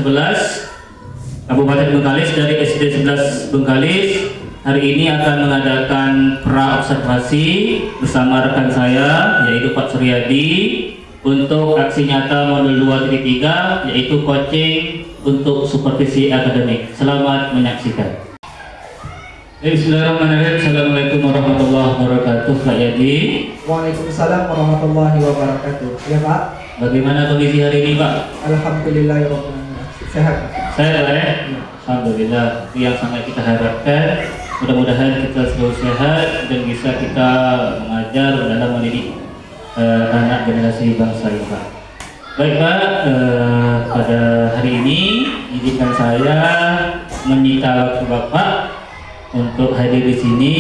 11 Kabupaten Bengkalis dari SD 11 Bengkalis hari ini akan mengadakan pra-observasi bersama rekan saya yaitu Pak Suryadi untuk aksi nyata modul 2.3 yaitu coaching untuk supervisi akademik. Selamat menyaksikan. Bismillahirrahmanirrahim. Assalamualaikum warahmatullahi wabarakatuh. Pak Yadi. Waalaikumsalam warahmatullahi wabarakatuh. Ya Pak. Bagaimana kondisi hari ini Pak? Alhamdulillahirrahmanirrahim. Sehat. Sehat ya? Alhamdulillah. Itu yang sangat kita harapkan. Mudah-mudahan kita selalu sehat dan bisa kita mengajar dalam mendidik anak generasi bangsa ini Pak. Baik Pak, pada hari ini izinkan saya menyita waktu Bapak untuk hadir di sini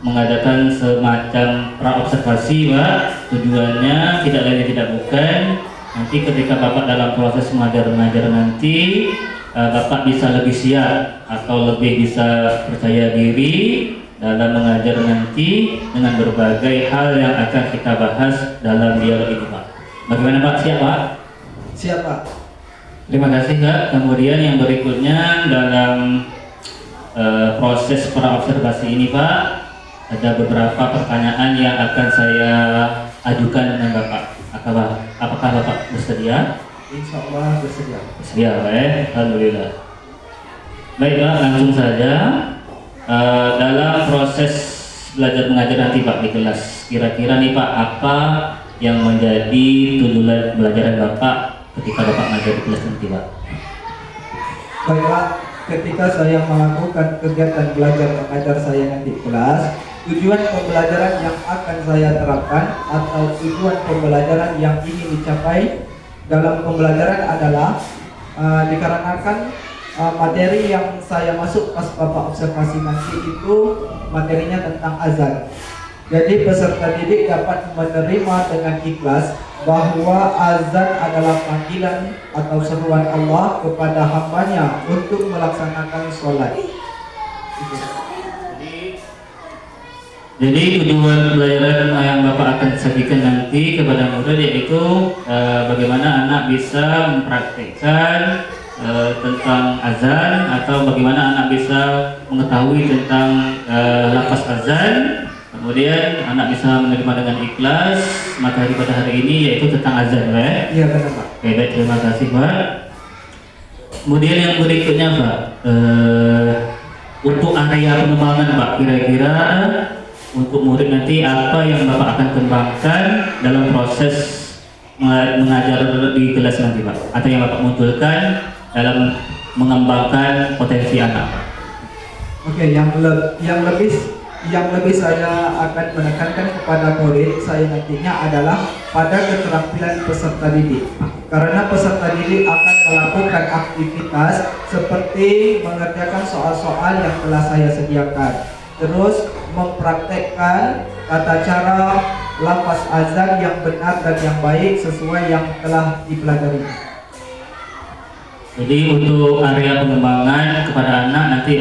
mengadakan semacam pra-observasi Pak. Tujuannya tidak lain tidak bukan nanti ketika Bapak dalam proses mengajar nanti Bapak bisa lebih siap atau lebih bisa percaya diri dalam mengajar nanti dengan berbagai hal yang akan kita bahas dalam dialog ini Pak. Bagaimana Pak? Siap Pak? Siap Pak. Terima kasih Kak. Kemudian yang berikutnya dalam proses pra-observasi ini Pak, ada beberapa pertanyaan yang akan saya ajukan dengan Bapak. Apakah Bapak bersedia? Insya Allah bersedia. Bersedia Pak ya? Alhamdulillah. Baik Pak, langsung saja. Dalam proses belajar mengajar nanti Pak di kelas, kira-kira nih Pak, apa yang menjadi tuntunan belajaran Bapak ketika Bapak mengajar di kelas nanti Pak? Baik Pak, ketika saya melakukan kegiatan belajar mengajar saya nanti di kelas, tujuan pembelajaran yang akan saya terapkan atau tujuan pembelajaran yang ingin dicapai dalam pembelajaran adalah dikarenakan materi yang saya masuk pas Bapak observasi nanti itu materinya tentang azan. Jadi peserta didik dapat menerima dengan ikhlas bahwa azan adalah panggilan atau seruan Allah kepada hambanya untuk melaksanakan sholat. Jadi tujuan pelajaran yang Bapak akan sajikan nanti kepada murid yaitu bagaimana anak bisa mempraktikkan tentang azan atau bagaimana anak bisa mengetahui tentang lafaz azan. Kemudian anak bisa menerima dengan ikhlas materi pada hari ini yaitu tentang azan, Pak. Iya benar Pak. Oke, baik, terima kasih Pak. Kemudian yang berikutnya Pak, untuk area pengembangan Pak, kira-kira untuk murid nanti apa yang Bapak akan kembangkan dalam proses mengajar di kelas nanti Pak, atau yang Bapak munculkan dalam mengembangkan potensi anak Pak? Oke, yang lebih saya akan menekankan kepada murid saya nantinya adalah pada keterampilan peserta didik. Karena peserta didik akan melakukan aktivitas seperti mengerjakan soal-soal yang telah saya sediakan. Terus mempraktekkan tata cara lafaz azan yang benar dan yang baik sesuai yang telah dipelajari. Jadi untuk area pengembangan kepada anak nanti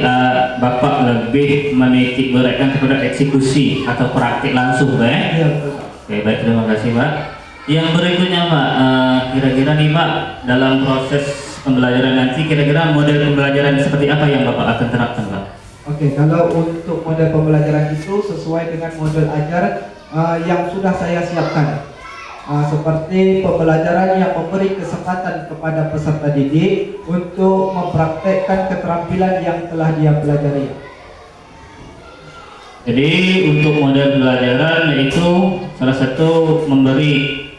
Bapak lebih menitik beratkan kepada eksekusi atau praktik langsung Pak. Iya betul Pak. Oke, baik, terima kasih Pak. Yang berikutnya Pak, kira-kira nih Pak, dalam proses pembelajaran nanti kira-kira model pembelajaran seperti apa yang Bapak akan terapkan Pak? Oke, kalau untuk model pembelajaran itu sesuai dengan model ajar yang sudah saya siapkan. Seperti pembelajaran yang memberi kesempatan kepada peserta didik untuk mempraktekkan keterampilan yang telah dia pelajari. Jadi untuk model pembelajaran yaitu salah satu memberi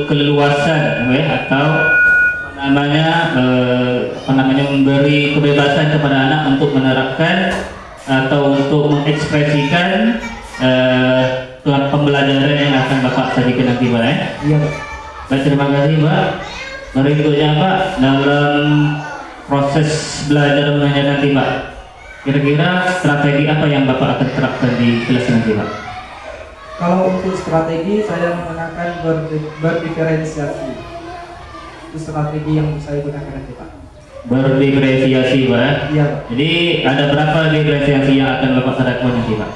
keleluasan atau memberi kebebasan kepada anak untuk menerapkan atau untuk mengekspresikan pembelajaran yang akan Bapak sajikan nanti Pak. Iya Pak. Baik, terima kasih Pak. Berikutnya Pak, dalam proses belajar mengajar nanti Pak, kira-kira strategi apa yang Bapak akan terapkan di kelas nanti Pak? Kalau untuk strategi saya menggunakan berdiferensiasi. Itu strategi yang saya gunakan nanti Pak. Berdiferensiasi Pak. Iya Pak. Jadi ada berapa diferensiasi yang akan Bapak terapkan nanti Pak?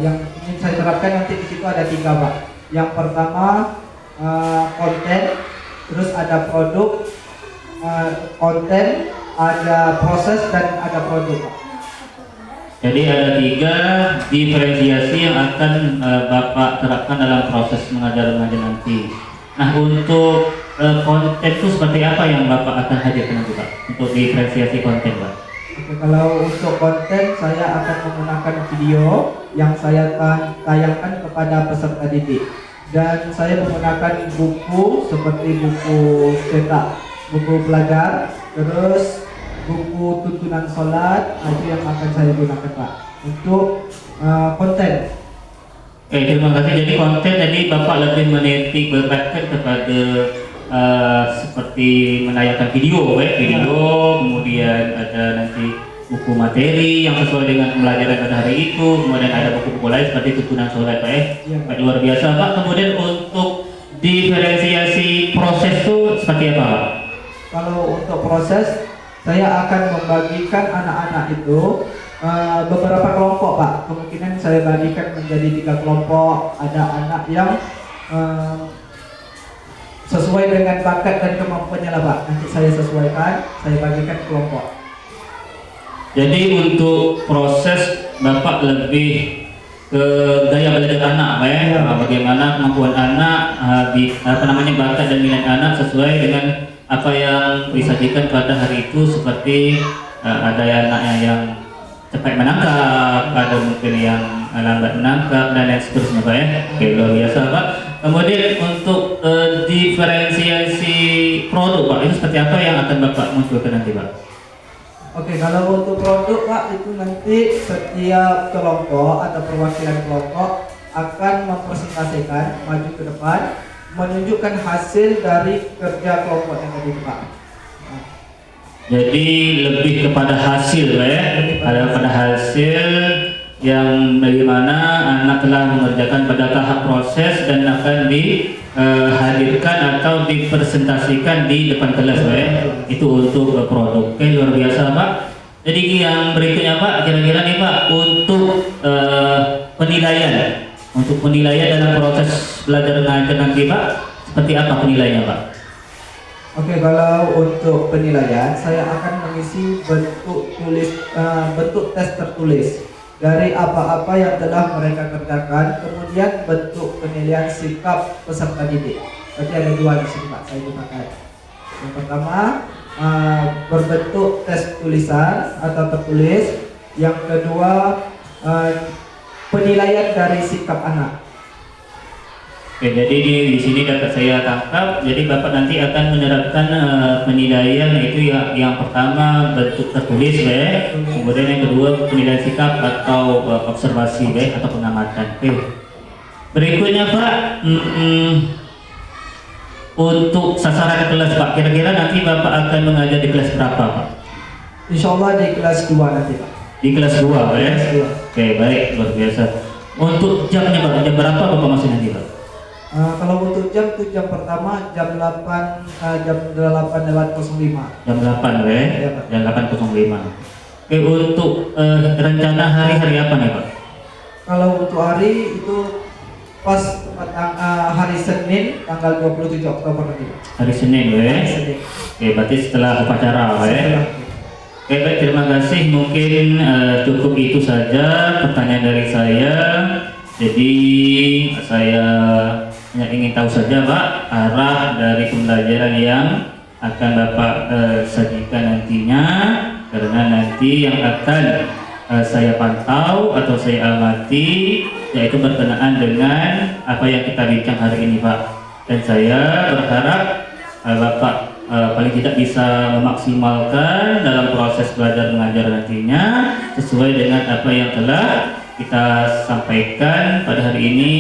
Yang ingin saya terapkan nanti di situ ada 3 Pak. Yang pertama konten, terus ada produk, konten, ada proses, dan ada produk, Pak. Jadi ada 3 diferensiasi yang akan Bapak terapkan dalam proses mengajar nanti. Nah, untuk konten itu seperti apa yang Bapak akan hadirkan nanti, Pak? Untuk diferensiasi konten, Pak? Oke, kalau untuk konten saya akan menggunakan video yang saya tayangkan kepada peserta didik, dan saya menggunakan buku seperti buku cetak, buku pelajar, terus buku tuntunan sholat, itu yang akan saya gunakan, Pak, untuk konten. Oke, terima kasih. Jadi konten tadi Bapak lebih menitik beratkan kepada seperti menayangkan video, kemudian ada nanti buku materi yang sesuai dengan pembelajaran pada hari itu, kemudian ada buku-buku lain seperti tuntunan sholat, Pak, luar biasa, Pak. Kemudian untuk diferensiasi proses itu seperti apa, Pak? Kalau untuk proses, saya akan membagikan anak-anak itu beberapa kelompok, Pak. Kemungkinan saya bagikan menjadi 3 kelompok. Ada anak yang sesuai dengan bakat dan kemampuannya lah, Pak. Nanti saya sesuaikan, saya bagikan kelompok. Jadi untuk proses Bapak lebih ke gaya belajar anak, Pak, ya? Bagaimana kemampuan anak, bakat dan minat anak sesuai dengan apa yang disajikan pada hari itu, seperti ada anaknya yang cepat menangkap, ada mungkin yang lambat menangkap, dan lain seterusnya, Pak, ya. Oke, luar biasa, Pak. Kemudian untuk diferensiasi produk, Pak, itu seperti apa yang akan Bapak munculkan nanti, Pak? Oke, kalau untuk produk, Pak, itu nanti setiap kelompok atau perwakilan kelompok akan mempresentasikan maju ke depan, menunjukkan hasil dari kerja kelompok yang tadi, Pak. Jadi lebih kepada hasil, Pak, ya? Pada hasil yang bagaimana anak telah mengerjakan pada tahap proses dan akan dihadirkan atau dipresentasikan di depan kelas, Pak, ya? Itu untuk produk. Oke, luar biasa, Pak. Jadi yang berikutnya, Pak, kira-kira nih, Pak, untuk penilaian. Untuk penilaian dalam proses belajar mengajar nanti, Pak, seperti apa penilaiannya, Pak? Oke, kalau untuk penilaian, saya akan mengisi bentuk tes tertulis dari apa-apa yang telah mereka kerjakan, kemudian bentuk penilaian sikap peserta didik. Berarti ada 2 di sini, Pak, saya gunakan. Yang pertama berbentuk tes tulisan atau tertulis. Yang kedua penilaian dari sikap anak. Oke, jadi di sini dapat saya tangkap. Jadi Bapak nanti akan menerapkan penilaian, yaitu yang pertama bentuk tertulis, kemudian yang kedua penilaian sikap atau observasi, atau pengamatan. Oke. Berikutnya, Pak, untuk sasaran kelas, Pak, kira-kira nanti Bapak akan mengajar di kelas berapa, Pak? Insya Allah di kelas 2 nanti, Pak. Di kelas 2, ya? Kelas 2. Oke, baik, luar biasa. Untuk jamnya, Pak, jam berapa Bapak masuk nanti, Pak? Kalau untuk jam itu jam pertama jam 8 lewat 05. Jam 8, Ya, Pak. jam 8.05. Oke, untuk rencana hari apa nih, Pak? Kalau untuk hari itu pas hari Senin tanggal 27 Oktober nanti, Pak. Hari Senin, Hari Senin. Oke, berarti setelah upacara, ya? Setelah. Oke, baik, terima kasih. Mungkin cukup itu saja pertanyaan dari saya. Jadi saya hanya ingin tahu saja, Pak, arah dari pembelajaran yang akan Bapak sajikan nantinya, karena nanti yang akan saya pantau atau saya amati yaitu berkenaan dengan apa yang kita bincang hari ini, Pak. Dan saya berharap Bapak paling tidak bisa memaksimalkan dalam proses belajar mengajar nantinya sesuai dengan apa yang telah kita sampaikan pada hari ini,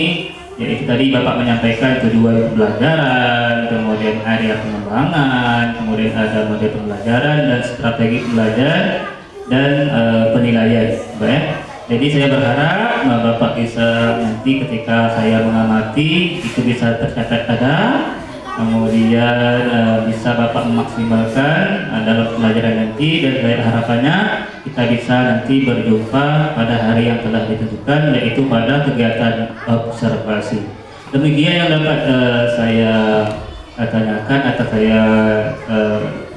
yaitu tadi Bapak menyampaikan tujuan pembelajaran, kemudian area pengembangan, kemudian ada model pembelajaran dan strategi belajar dan penilaian, Bapak. Jadi saya berharap Bapak bisa nanti ketika saya mengamati itu bisa tercatat ada, kemudian bisa Bapak memaksimalkan dalam pembelajaran nanti, dan saya harapannya kita bisa nanti berjumpa pada hari yang telah ditentukan, yaitu pada kegiatan observasi. Demikian yang dapat saya tanyakan atau saya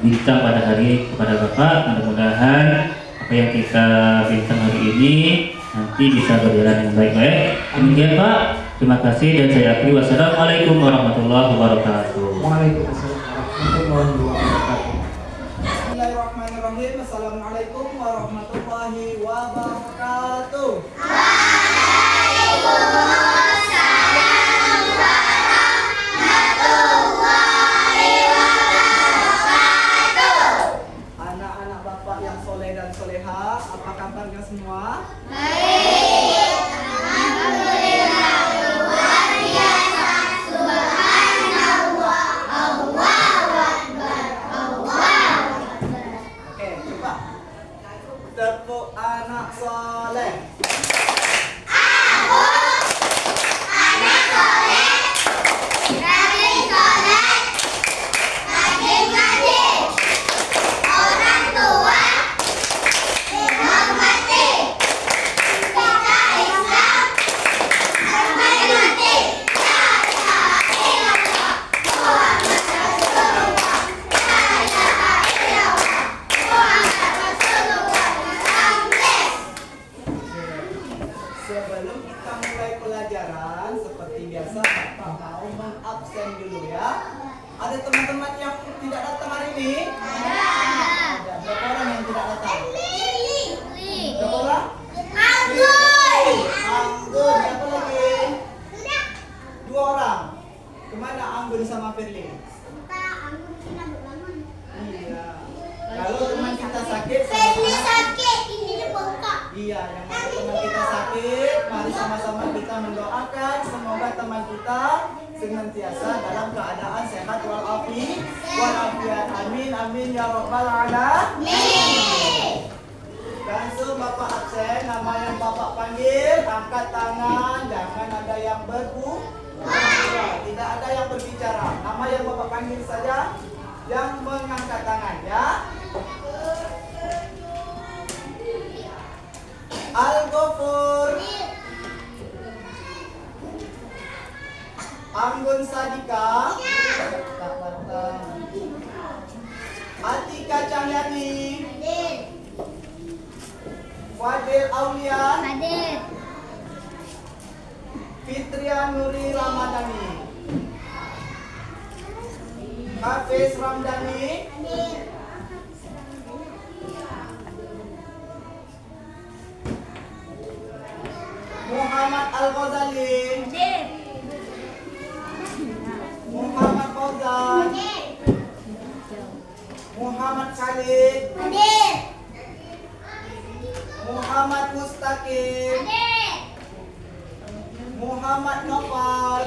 bincang pada hari kepada Bapak. Mudah-mudahan apa yang kita bincang hari ini nanti bisa berjalan yang baik-baik. Demikian Pak, terima kasih dan saya akhiri. Wassalamualaikum warahmatullahi wabarakatuh. Waalaikumsalam warahmatullahi wabarakatuh. Bismillahirrahmanirrahim. Assalamualaikum warahmatullahi wabarakatuh. Anak-anak Bapak yang soleh dan soleha, apa kabarnya semua? Oke, coba. Tepuk anak soleh. Sebelum kita mulai pelajaran, seperti biasa Bapak mau mengabsen dulu ya. Ada teman-teman yang tidak datang hari ini? Ada. Berapa orang yang tidak datang? Berapa orang? Anggun. Siapa lagi? 2 orang. Kemana Anggun sama Firly? Iya. Kalau teman kita sakit, iya, yang mana teman kita sakit, mari sama-sama kita mendoakan semoga teman kita senantiasa dalam keadaan sehat walafiat. Amin amin ya rabbal alamin. Langsung Bapak absen, nama yang Bapak panggil, angkat tangan, jangan ada yang tidak ada yang berbicara. Nama yang Bapak panggil saja yang mengangkat tangan ya. Al-Ghafur, Anggun Sadika, tak datang. Atika Cahyani, Fadil Aulia, Fitrian Nuri Ramadhani, Hafiz Ramdhani, Muhammad Al-Ghazali, Muhammad Fauzan, Muhammad Khalid, Muhammad Mustaqim, Muhammad Nopal,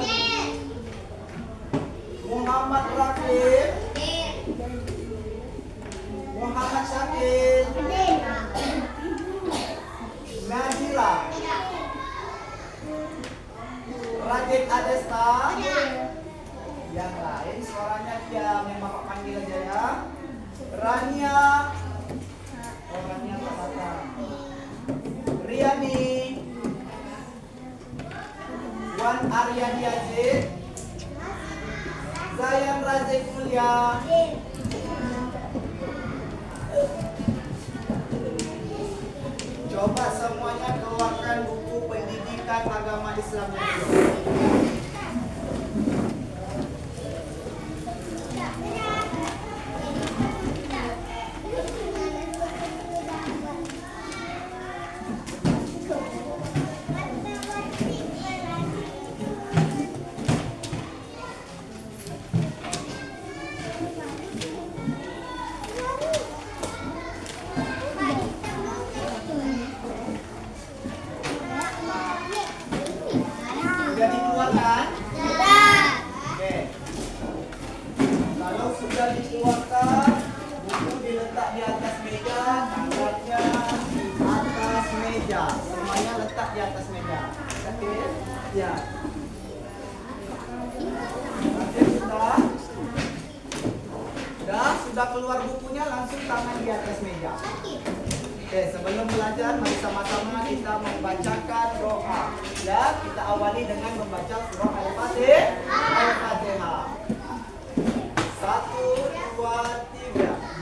Muhammad Rafif, Muhammad Syakir, Nadira, Radit Adesta. Yang lain suaranya diam, yang Bapak panggil aja ya. Rania, Rania tak datang. Riani, Wan Aryadi Aziz, Zayan Razik Mulia, coba semuanya keluarkan buku pendidikan agama Islamnya dulu. Sudah dikeluarkan? Oke. Kalau sudah dikeluarkan, buku diletak di atas meja, tanggalnya di atas meja. Semuanya letak di atas meja. Oke? Ya. Oke, sudah keluar bukunya, langsung tangan di atas meja. Oke, sebelum belajar, mari sama-sama kita membacakan doa. Ya, kita awali dengan membaca surah Al-Fatihah. 1, 2, 3.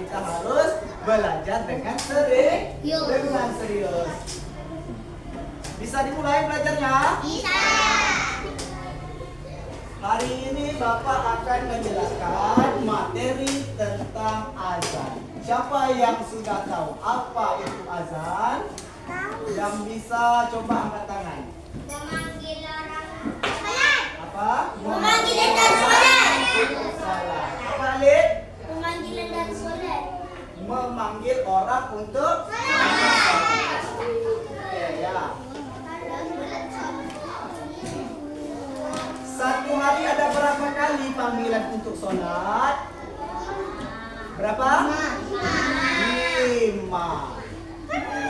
kita harus belajar dengan serius. Bisa dimulai belajarnya? Bisa. Hari ini Bapak akan menjelaskan materi tentang azan. Siapa yang sudah tahu apa itu azan? Yang bisa coba angkat tangan. Memanggil orang sholat. Apa? Pemanggilan dan sholat. Salah. Apa Alif? Pemanggilan dan sholat. Memanggil orang untuk sholat. Oke, ya. Satu hari ada berapa kali panggilan untuk sholat? Berapa? 5.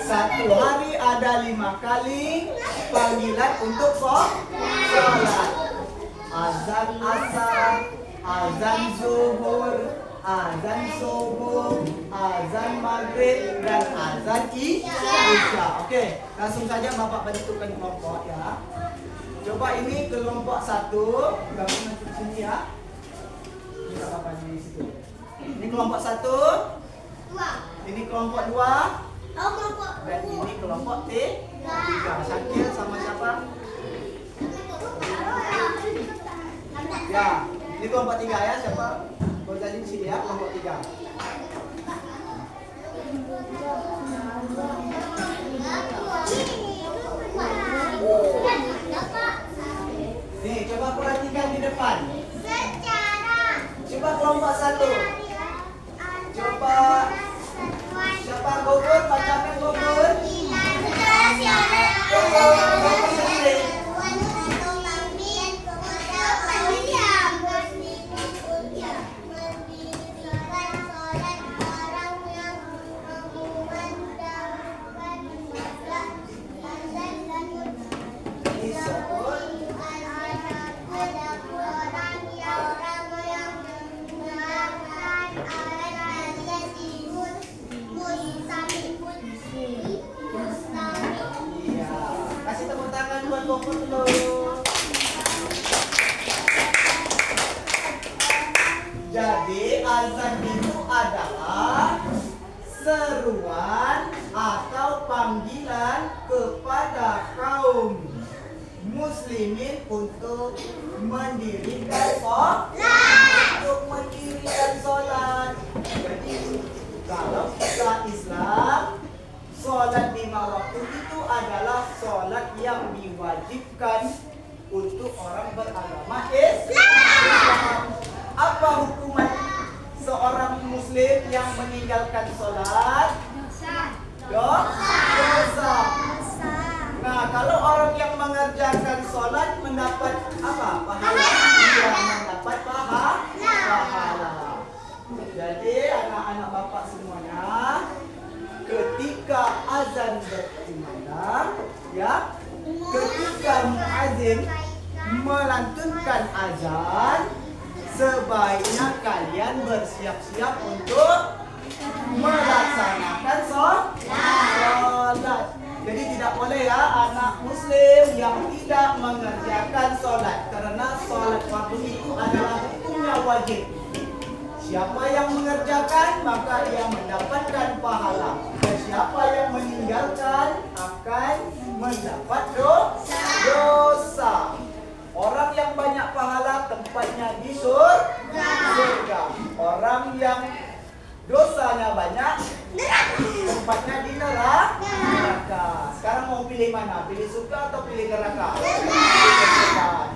Satu hari ada 5 kali panggilan untuk sholat. Azan asar, azan zuhur, azan subuh, azan maghrib, dan azan isya. Oke, langsung saja Bapak bentukkan kelompok ya. Coba ini kelompok 1, gabung nanti di sini ya. Ini tak apa di situ. Ini kelompok 1, ini kelompok 2, dan ini kelompok 3. Syakir sama siapa? Ya, ini kelompok 3 ya, siapa? Kau jadi di sini ya, kelompok 3. Nih, coba perhatikan di depan. Coba kelompok 1. Coba siapa gugur? Bacakan gugur. Gugur sendiri. Iya. Kasih tepuk tangan buat gugur dulu. Jadi azan itu adalah seruan atau panggilan kepada kaum muslimin untuk mendirikan sholat. Jadi kalau kita Islam, sholat 5 waktu itu adalah sholat yang diwajibkan untuk orang beragama Islam. Apa hukuman seorang muslim yang meninggalkan sholat? Dosa. Nah, kalau orang yang mengerjakan sholat mendapat apa? Pahala. Dia mendapat pahala. Jadi anak-anak bapak semuanya, ketika azan berkumandang, ya, ketika muadzin melantunkan azan, sebaiknya kalian bersiap-siap untuk melaksanakan sholat. Jadi tidak boleh ya anak muslim yang tidak mengerjakan sholat, karena sholat fardu itu adalah hukumnya wajib. Siapa yang mengerjakan maka ia mendapatkan pahala, dan siapa yang meninggalkan akan mendapat dosa. Orang yang banyak pahala tempatnya di surga. Orang yang dosanya banyak tempatnya di neraka. Sekarang mau pilih mana? Pilih surga atau pilih neraka?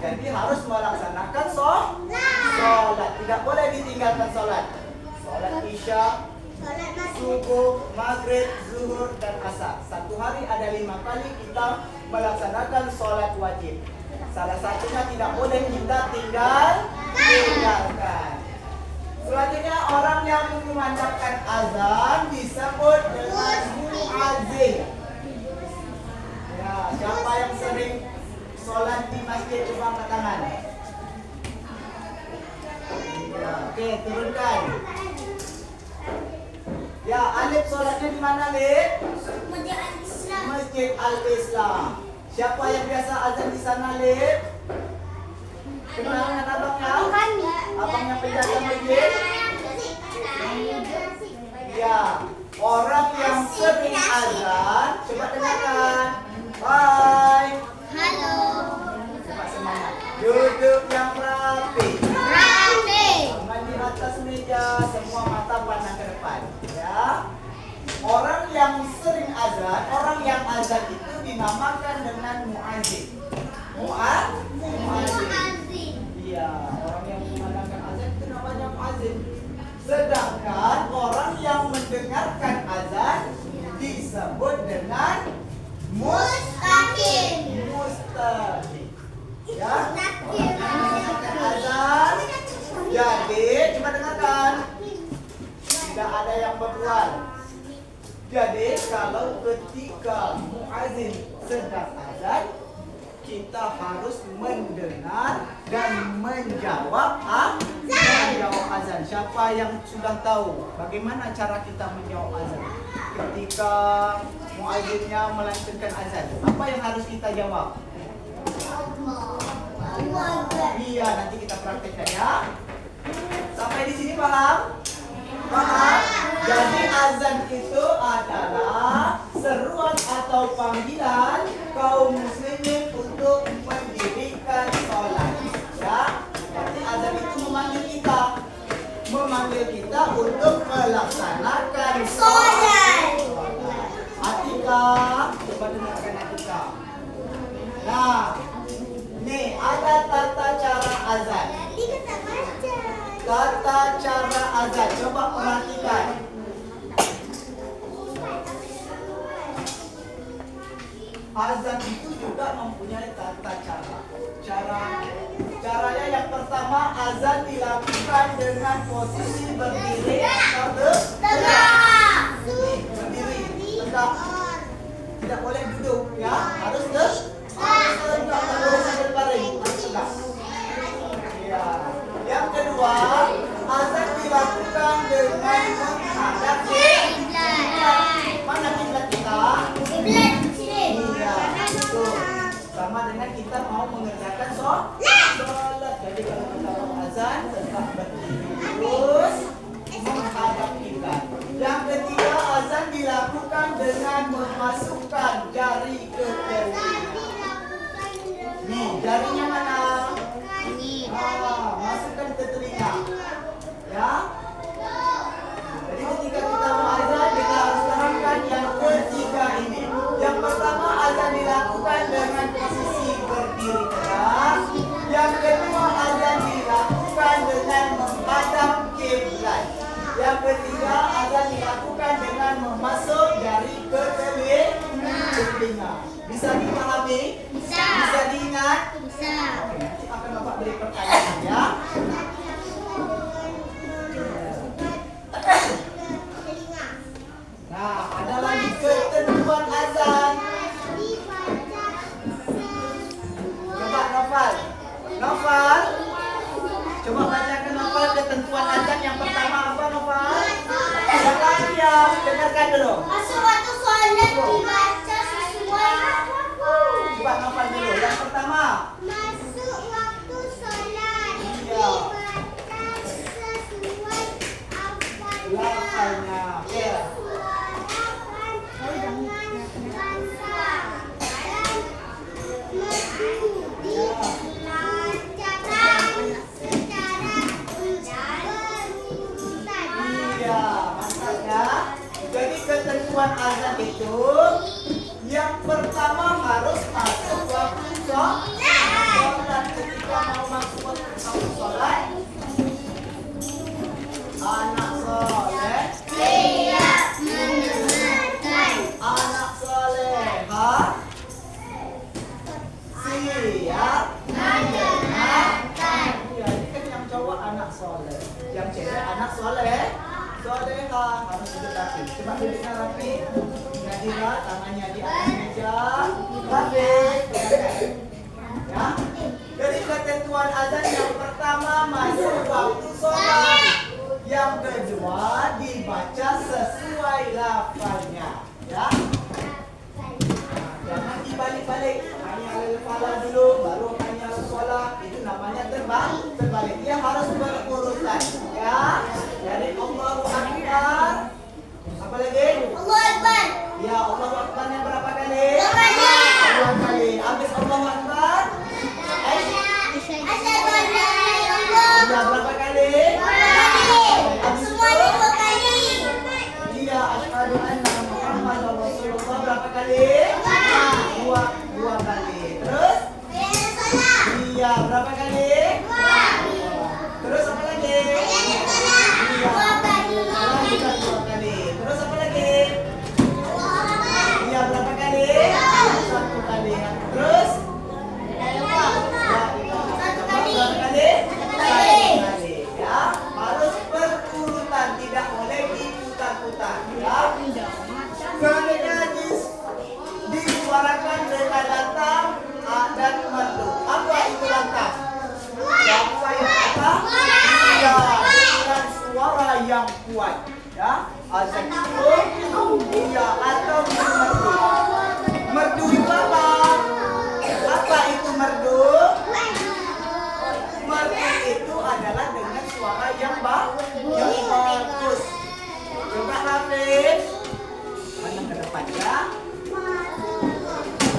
Jadi harus melaksanakan sholat. Tidak boleh ditinggalkan sholat. Sholat isya, subuh, maghrib, zuhur, dan asar. Satu hari ada 5 kali kita melaksanakan sholat wajib. Salah satunya tidak boleh kita tinggalkan. Selanjutnya orang yang mengumandangkan azan disebut dengan muadzin. Ya, siapa yang sering sholat di masjid coba angkat tangan. Ya, oke, turunkan. Ya, Alif sholatnya di mana, Alif? Masjid Al-Islam. Siapa yang biasa azan di sana, Alif? Kenal dengan abangnya? Abangnya penjaga masjid? Ya, orang yang sering azan, coba dengarkan. Bye. Halo. Coba semangat. Duduk yang rapi. Rapi. Tangan di atas meja, semua mata pandang ke depan. Ya. Orang yang sering azan, orang yang azan itu dinamakan dengan muazzin. Muazzin. Iya, orang yang mengadakan azan itu namanya muazzin. Sedangkan orang yang mendengarkan azan disebut dengan Mustaqim. mustaqim. Ya, orang yang mendengarkan azan. Jadi, coba dengarkan. Tidak ada yang berbual. Jadi, kalau ketika muazzin sedang azan, kita harus mendengar dan menjawab azan. Siapa yang sudah tahu bagaimana cara kita menjawab azan? Ketika muazzinnya melantunkan azan, apa yang harus kita jawab? Iya, nanti kita praktekkan ya. Sampai di sini paham? Paham? Jadi azan itu adalah seruan atau panggilan kaum muslimin untuk mendirikan sholat. Ya, jadi azan itu memanggil kita untuk melaksanakan sholat. Atika, coba dengarkan Atika. Nah, nih ada tata cara azan. Tata cara azan, coba perhatikan. Azan itu juga mempunyai tata cara. Caranya yang pertama, azan dilakukan dengan posisi berdiri atau tegak. Berdiri, tegak. Tidak boleh duduk, ya. Harus tegak. Tidak boleh berbaring, harus tegak. Ya. Yang kedua, azan dilakukan dengan menghadap kiblat. Mana kiblat kita? Iya, itu sama dengan kita mau mengerjakan sholat. Jadi kalau kita mau azan, tetap berdiri terus menghadap kiblat. Yang ketiga, azan dilakukan dengan memasukkan jari ke telinga. Nih, jarinya mana? Masukkan ke telinga. Ya. Jadi ketika kita mau azan, kita harus terangkan yang ketiga ini. Yang pertama, azan dilakukan dengan posisi berdiri tegak. Yang kedua, azan dilakukan dengan menghadap kiblat. Yang ketiga, azan dilakukan dengan memasuk jari ke telinga. Bisa dipahami? Bisa diingat? Oke, nanti akan Bapak beri pertanyaan ya. Nah, ada lagi ketentuan azan. Coba Noval. Coba bacakan Noval ketentuan azan yang pertama apa Noval? Jangan diam, dengarkan dulu. Masuk waktu sholat dibaca sesuai waktu. Coba Noval dulu. Yang pertama. Masuk waktu sholat Iya. dibaca sesuai Lafalnya. Oke. Iya, mantap ya. Jadi ketentuan azan itu yang pertama harus masuk waktu sholat. Ketika mau masuk waktu sholat, anak soleh Siap mendengarkan. anak solehah siap mendengarkan. Ya, ini kan yang cowok anak soleh, yang cewek anak solehah harus duduk rapi. Coba duduknya rapi. Nadira tangannya di atas meja, rapi. Ya. Jadi ketentuan azan yang pertama masuk waktu sholat. Yang kedua dibaca sesuai lafalnya. Ya. Jangan dibalik-balik. Hanya al-falah dulu, baru hanya al-sholah. Itu namanya terbalik. Dia harus berurutan. Ya. Dari Allahu Akbar asyhadu anna Muhammadar Rasulullah berapa kali? Dua kali. Terus? Iya, berapa kali? Terus apa lagi? Iya. Bukan 2 kali. Terus apa lagi? Iya, berapa kali? 1 kali. Terus? Berapa kali? 1 kali. Ya, harus berurutan, tidak boleh diputar-putar. Ya. Selanjutnya disuarakan dengan lantang dan merdu. Apa itu lantang? Yang saya kata, iya, dengan suara yang kuat. Ya, azan itu iya atau merdu. Merdu itu apa? Apa itu merdu? Merdu itu adalah dengan suara yang bagus. Coba Hafiz, mana ke depan ya?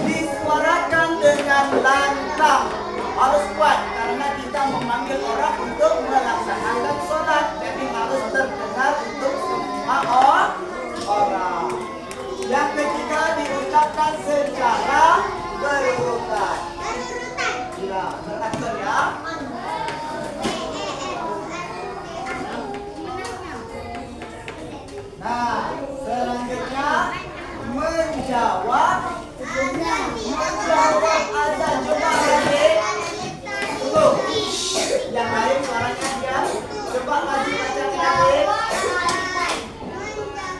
Disuarakan dengan lantang, harus kuat karena kita memanggil orang untuk melaksanakan sholat, jadi harus terdengar untuk semua orang. Yang ketiga diucapkan secara berurutan. Ya, teratur ya. Nah, selanjutnya menjawab azan. Coba adik, tunggu. Yang lain suaranya dia. Coba lagi bacakan adik.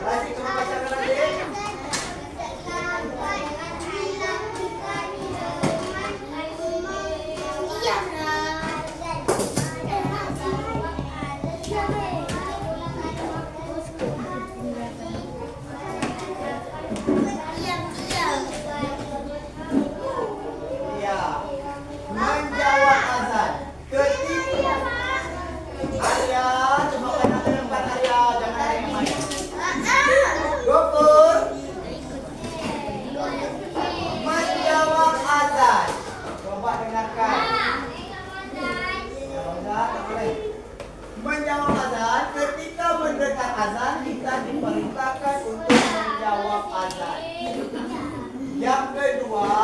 Lagi coba bacakan adik. Iya. Menjawab azan. Ketiga. Arya, coba kanan ke depan Arya, jangan ada yang main. Gopur. Menjawab azan. Coba dengarkan. Menjawab azan, ketika mendengar azan kita diperintahkan untuk menjawab azan. Yang kedua,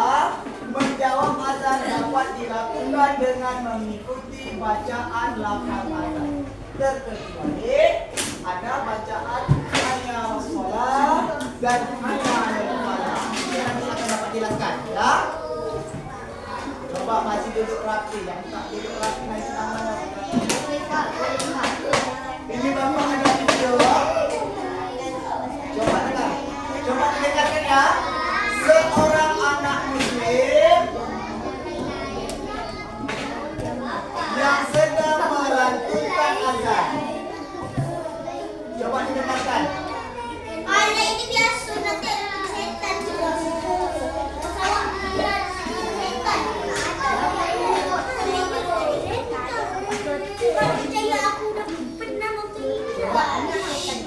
menjawab azan dapat dilakukan dengan mengikuti bacaan lafaz azan. Terkecuali ada bacaan hayya shalah dan hayya 'alal falah. Ini nanti akan dapat dijelaskan ya. Coba masih duduk rapi, yang tak duduk rapi naik tangannya. Ini Bapak ada video. Coba dengar. Coba dengarkan ya. Seorang anak muslim yang sedang melantunkan azan. Coba didengarkan. Anak ini biasa nanti setan juga.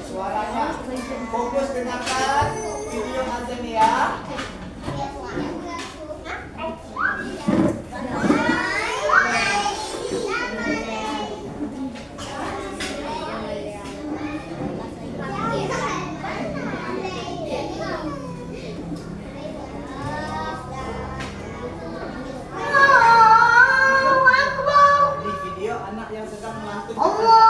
Suaranya fokus dengarkan video azan ya. Di video anak yang sedang melantunkan azan.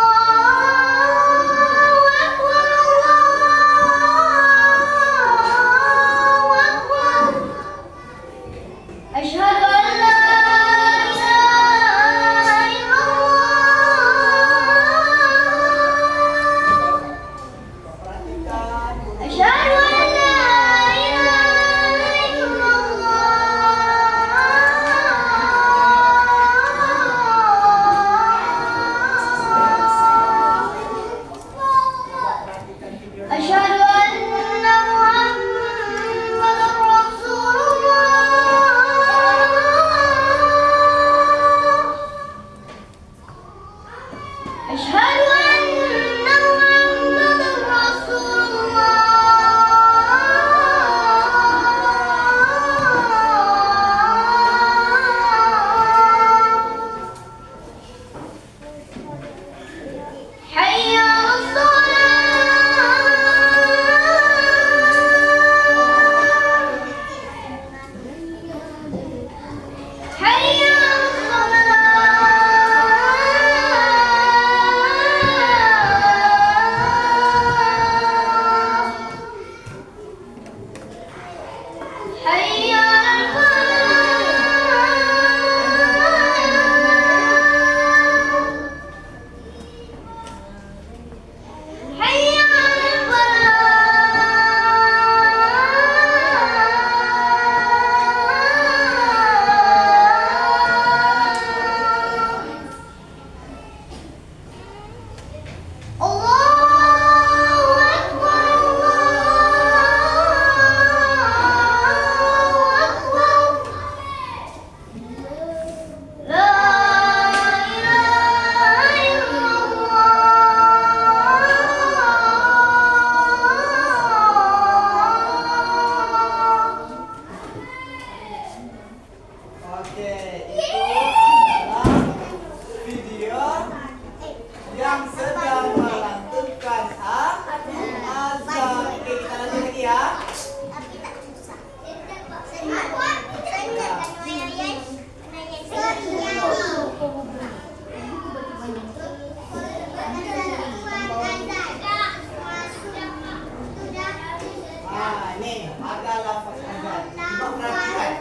nih ada lafaz azan. Coba perhatikan.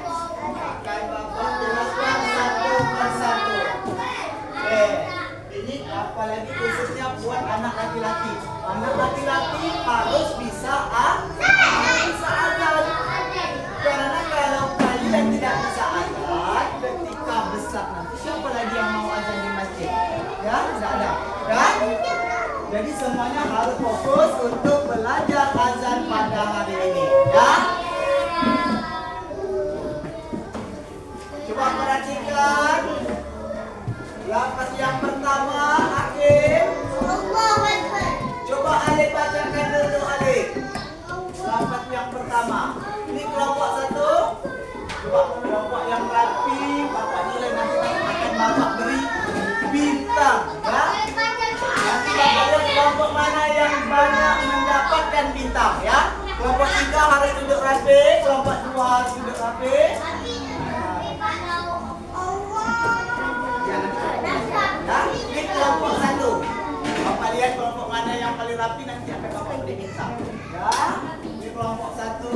Akan Bapak jelaskan satu persatu. Ini apalagi khususnya buat anak laki-laki. Anak laki-laki harus bisa azan. Karena kalau kalian tidak bisa azan, ketika besar nanti siapa lagi yang mau azan di masjid? Ya, tidak ada. Kan? Jadi semuanya harus fokus untuk belajar azan pada hari ini. Ya. Coba perhatikan. Lafaz yang pertama, Hakim. Coba Alif bacakan dulu, Alif. Lafaz yang pertama. Ini kelompok satu. Coba kelompok yang rapi, Bapak nilai nanti akan Bapak beri bintang. Ya. Nanti Bapak lihat kelompok mana yang banyak mendapatkan bintang. Ya. Kelompok 3 harus duduk rapi, kelompok 2 harus duduk rapi. Ya, ini kelompok 1. Bapak lihat kelompok mana yang paling rapi, nanti akan Bapak beri bintang. Ya. Ini kelompok 1.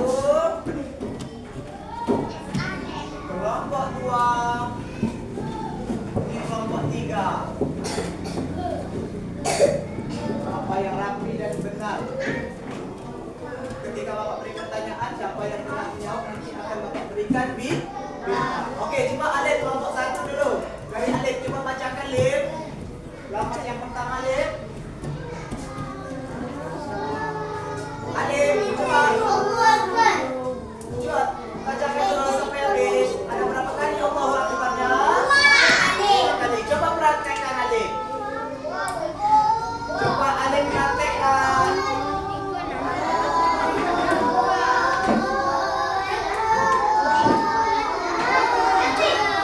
Kelompok 2. Ini kelompok 3. Apa yang rapi dan benar? Ketika Bapak beri pertanyaan, siapa yang benar menjawab nanti akan Bapak berikan bintang. Oke, coba Alif kelompok 1 dulu. Dari Alif coba bacakan Alif. Lafaz yang pertama Alif. Alif coba. Coba bacakan dulu sampai habis. Ada berapa kali Allahu Akbar-nya? 2 kali. Coba praktekkan Alif. Coba Alif praktekkan.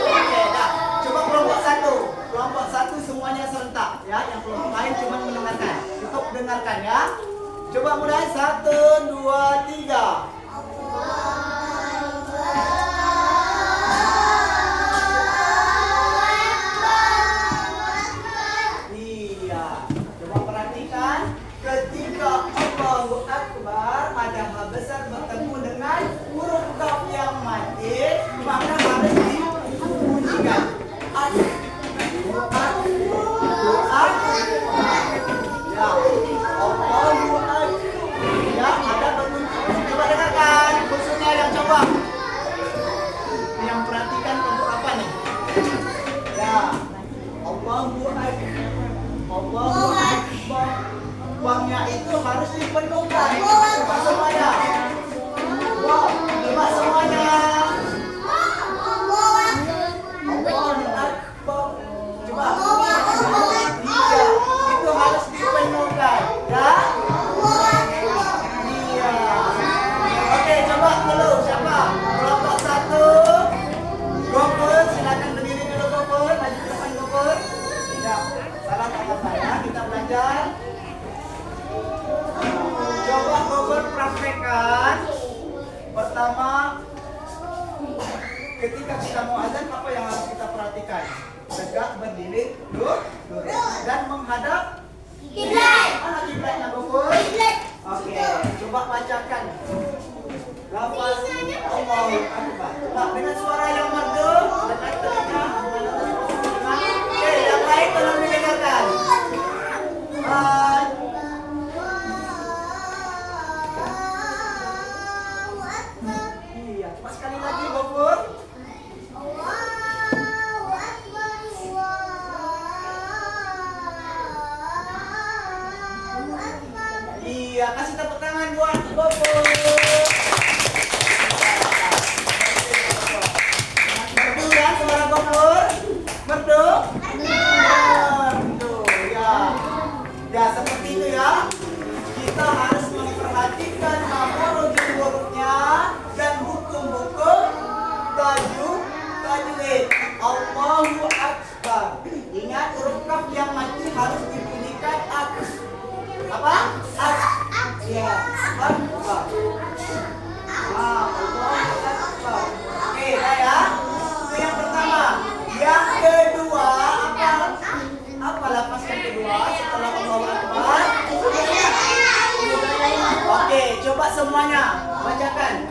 Oke, dah. Coba kelompok 1. Kelompok 1 semuanya serentak ya. Yang kelompok lain cuma mendengarkan. Cukup dengarkan ya. Coba mulai 1, 2, 3. Iya. Coba perhatikan ketika Allahu Akbar pada besar bertemu dengan huruf kaf yang madid, maka harus dibunyikan. Ya, Allahu Akbar. Ya, ada berbunyi. Coba dengarkan, khususnya yang coba. Yang perhatikan kelompok apa nih? Ya, Allahu Akbar. Allahu Akbar. Bangnya itu harus dipenuhkan. Coba semuanya. Wow, coba semuanya. Allahu Akbar. Coba. Iya, itu harus dipenuhkan. Ya. Iya. Oke, coba dulu siapa? Kelompok 1. Gopur, silakan berdiri dulu Gopur, maju ke depan Gopur. Ya, salah kata saya, kita belajar. Coba Gopur praktekkan. Pertama, ketika kita mau azan, apa yang harus kita perhatikan? Tegak, berdiri, lurus, dan menghadap kiblat. Mana kiblatnya Gopur? Oke, coba bacakan. Lafaz Allahu Akbar. Coba dengan suara yang merdu, dekat telinga. Oke, yang lain tolong didengarkan. Iya, coba sekali lagi Gopur. Iya, kasih tepuk tangan buat Gopur. Merdu kan suara Gopur? Merdu? Merdu, ya. Ya, seperti Oke, coba semuanya bacakan.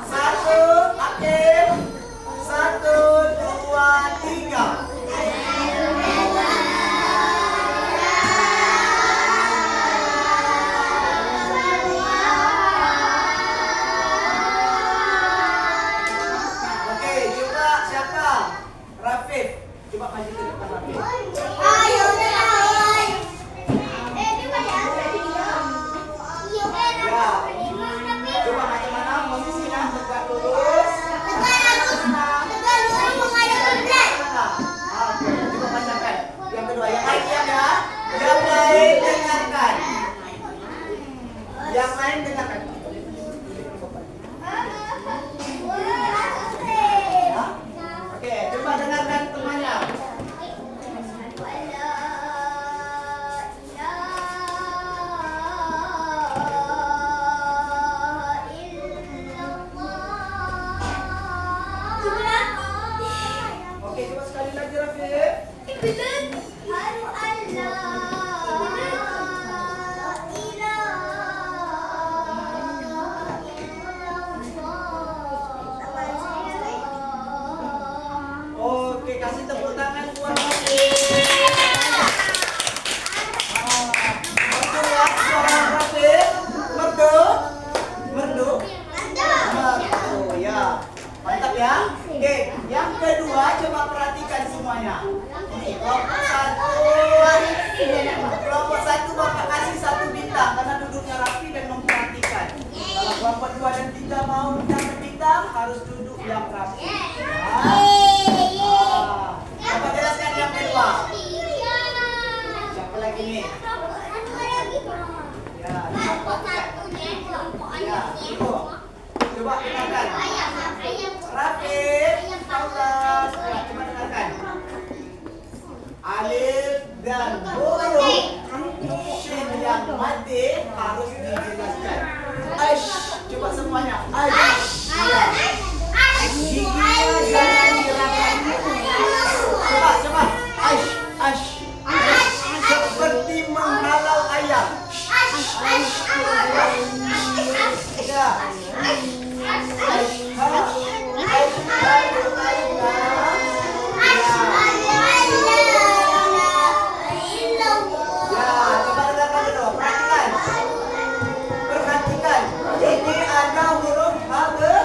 Satu, aktif. Satu, dua, tiga. Oke, coba siapa? Rafif. Coba maju ke depan Rafif. Ya. Coba macam mana posisinya tegak lurus. Oke, coba bacakan. Yang kedua, yang lain diam ya. Yang lain dengarkan. Yang lain dengarkan. Ya. Oke, coba dengarkan temannya. Oke, coba sekali lagi Rafif. Oke, kasih tepuk tangan buat Rafif. Merdu ya, suara Rafif. Merdu. Merdu. Merdu, ya. Mantap ya. Oke, yang kedua coba perhatikan semuanya. Ini kelompok satu. Kelompok satu Bapak kasih satu bintang karena duduknya rapi dan memperhatikan. Kalau kelompok 2 dan 3 mau dapat bintang harus duduk yang rapi. Coba jelaskan yang kedua. Siapa lagi nih? Ya, ya, itu. Coba dengarkan. Rafif, Paulus, ya, coba dengarkan. Alif dan huruf shin yang mati harus dijelaskan. Aish, coba semuanya. Aish. Giginya jangan dirapat. Coba. Aish, aish. Seperti menghalau ayam. Ya. Perhatikan. Ini ada huruf H besar.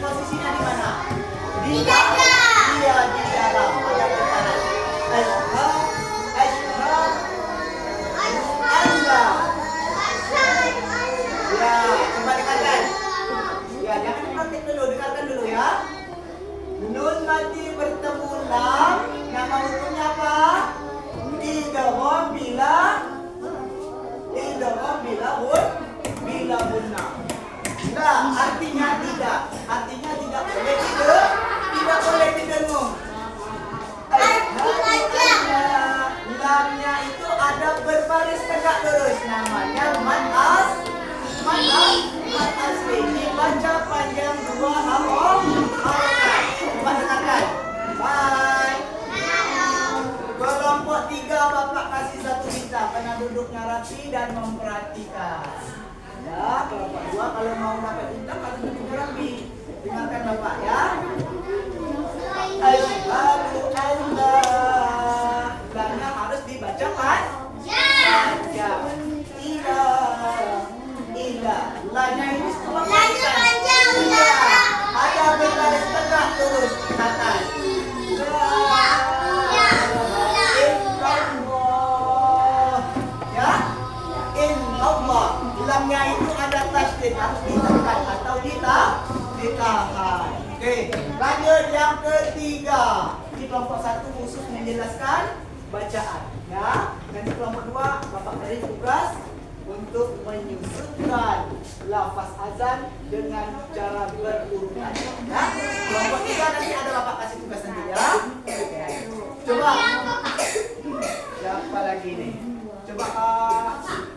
Posisinya di mana? Di dalam. Iya, di dalam. Ada tekanan. Ya, coba dengarkan. Ya, jangan dipraktik dulu, dengarkan dulu ya. Nun mati bertemu lam, nama hukumnya apa? Idgham bila bunna. Nah, artinya tidak boleh didengung. Lamnya itu ada berbaris tegak lurus, namanya mad asli. Dibaca panjang 2 harokat. Coba dengarkan. Bye. Kelompok 3 Bapak kasih 1 bintang karena duduknya rapi dan memperhatikan. Ya, kelompok 2 kalau mau dapat bintang harus duduknya rapi. Dengarkan Bapak ya. Asyhadu an la lamnya harus dibaca panjang. Lanya ini semua panjang. Iya. Ada berbaris tegak lurus ke atas. Ya. Inallah. Lamnya itu ada tasdid, harus ditekan atau ditahan. Oke, lanjut yang ketiga. Di kelompok 1 khusus menjelaskan bacaan, ya. Dan di kelompok 2 Bapak beri tugas untuk menyusunkan lafaz azan dengan cara berurutan. Ya. Kelompok 3 nanti ada Bapak kasih tugas nanti ya. Oke. Coba. Siapa lagi nih? Coba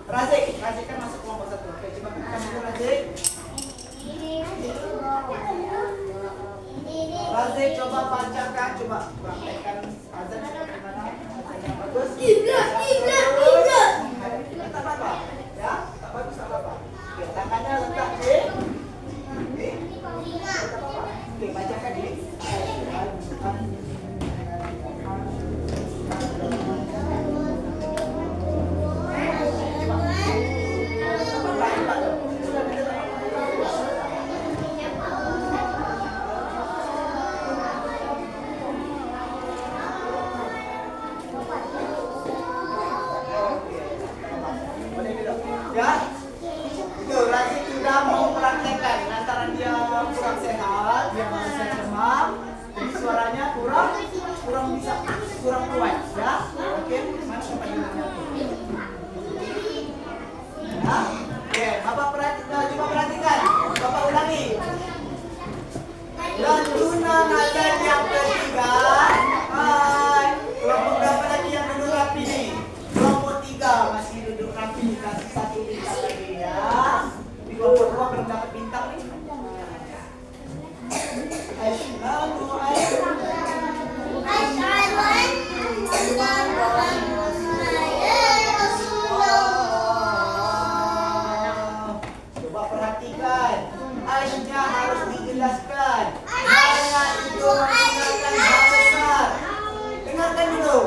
Razik kan masuk kelompok 1. Oke, coba kita dulu Razik. Razik coba bacakan, coba praktekkan azan bagaimana azan yang bagus. Iblat. Tak apa-apa, ya. kurang bisa, kurang kuat ya. Oke, mana pandangannya? Ya. Oke, Bapak perhatikan, coba perhatikan. Bapak ulangi. Lantunan azan yang ketiga. Hai. Kelompok berapa lagi yang duduk rapi nih? Kelompok 3 masih duduk rapi, kasih 1 bintang lagi ya. Di kelompok 2 belum dapat bintang nih. Asyhadu coba perhatikan, asynya harus dijelaskan. Jangan itu menggunakan hak besar. Dengarkan dulu.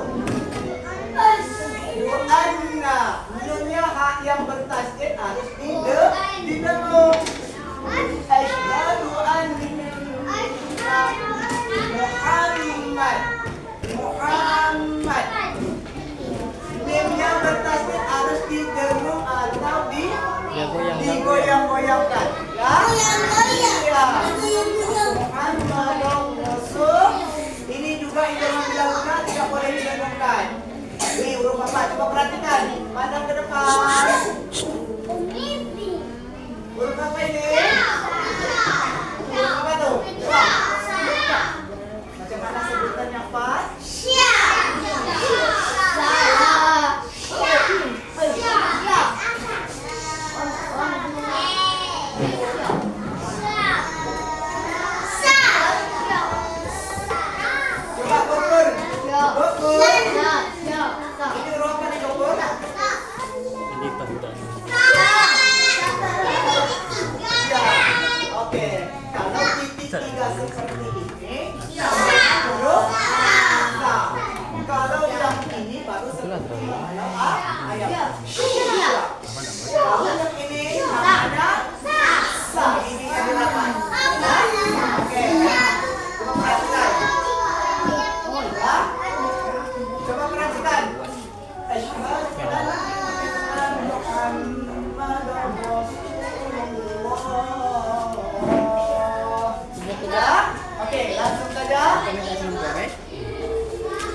Doanya, nunnya hak yang bertasydid harus didengung. Asyhadu anna Muhammad. Mimnya bertasydid harus didengung atau digoyang-goyangkan. Ya. Ya. Muhammadun Rasul. Ini juga hidangan bilangnya tidak boleh didengungkan. Ini huruf apa? Coba perhatikan. Pandang ke depan. Huruf apa ini? Huruf apa tuh? Coba. Macam mana sebutan yang pas? Coba gugur. Gugur. Ini huruf apa nih gugur? Ya. Oke. Kalau titik 3 seperti ini, namanya huruf sa. Kalau yang ini baru seperti ayat. Kalau yang ini namanya sa. Ini yang 8. Oke. Coba perhatikan. Ya. Coba perhatikan. Asyhadu anna Muhammadar Rasulullah. Ya. Oke, langsung saja.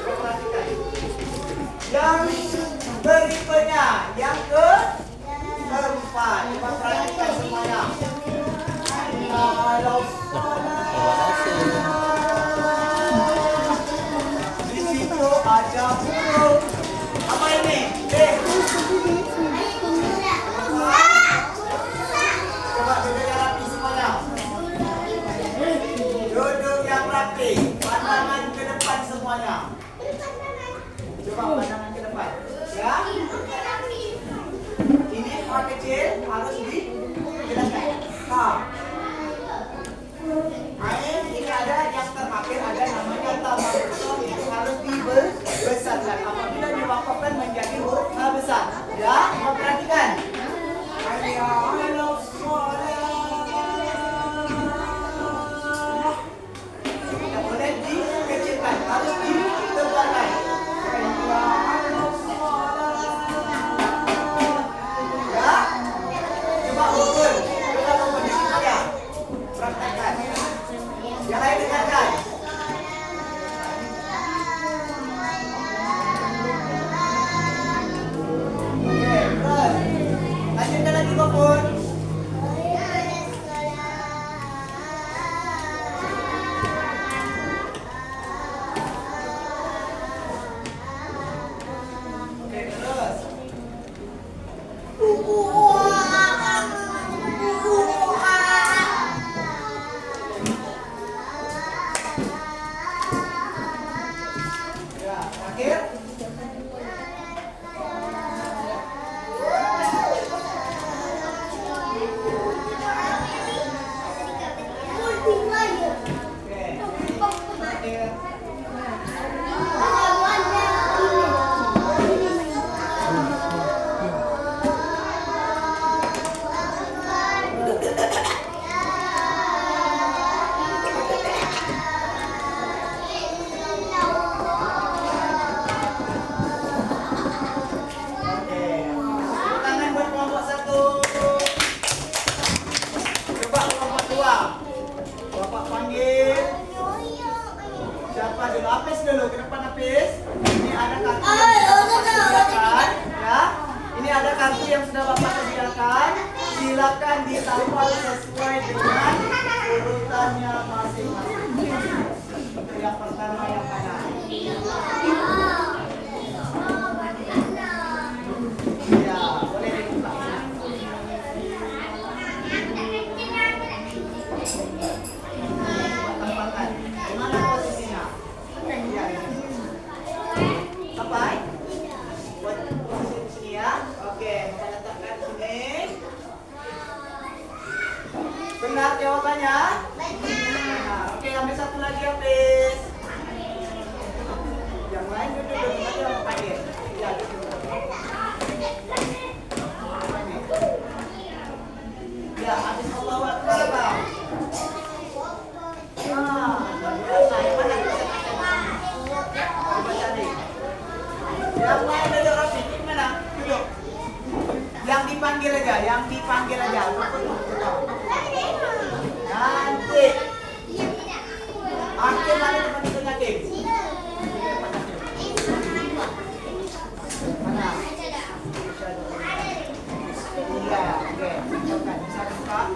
Perhatikan. Yang berikutnya, yang keempat. Coba perhatikan semuanya. Kalau di situ ada huruf apa ini? Coba duduk yang rapi semuanya. Duduk yang rapi. Pandangan ke depan semuanya. Coba pandangan ke depan. Ya. Ini hak kecil harus di Apis dulu, ke depan Apis. Ini ada kartu yang sudah Bapak sediakan, ya. Ini ada kartu yang sudah Bapak sediakan. Silakan ditambal sesuai dengan urutannya masing-masing. Yang pertama yang mana? Ya, boleh dibuka. Tempatkan. Mana posisinya? Ya, ini. Sampai? Buat posisi di sini ya. Oke, Bapak letakkan di sini. Benar jawabannya? Nah, oke, ambil satu lagi Apis. Yang lain duduk aja Bapak panggil. Ya, duduk. Ya, habis Allahu Akbar, Bang. Nah, biasa. Yang mana kita baca? Coba cari. Yang lain duduk rapi. Gimana? Duduk. Yang dipanggil aja, yang dipanggil aja. Nanti. Akhir lagi tempat tidurnya, Kim. Mana? Iya, oke. Bukan, bisa buka.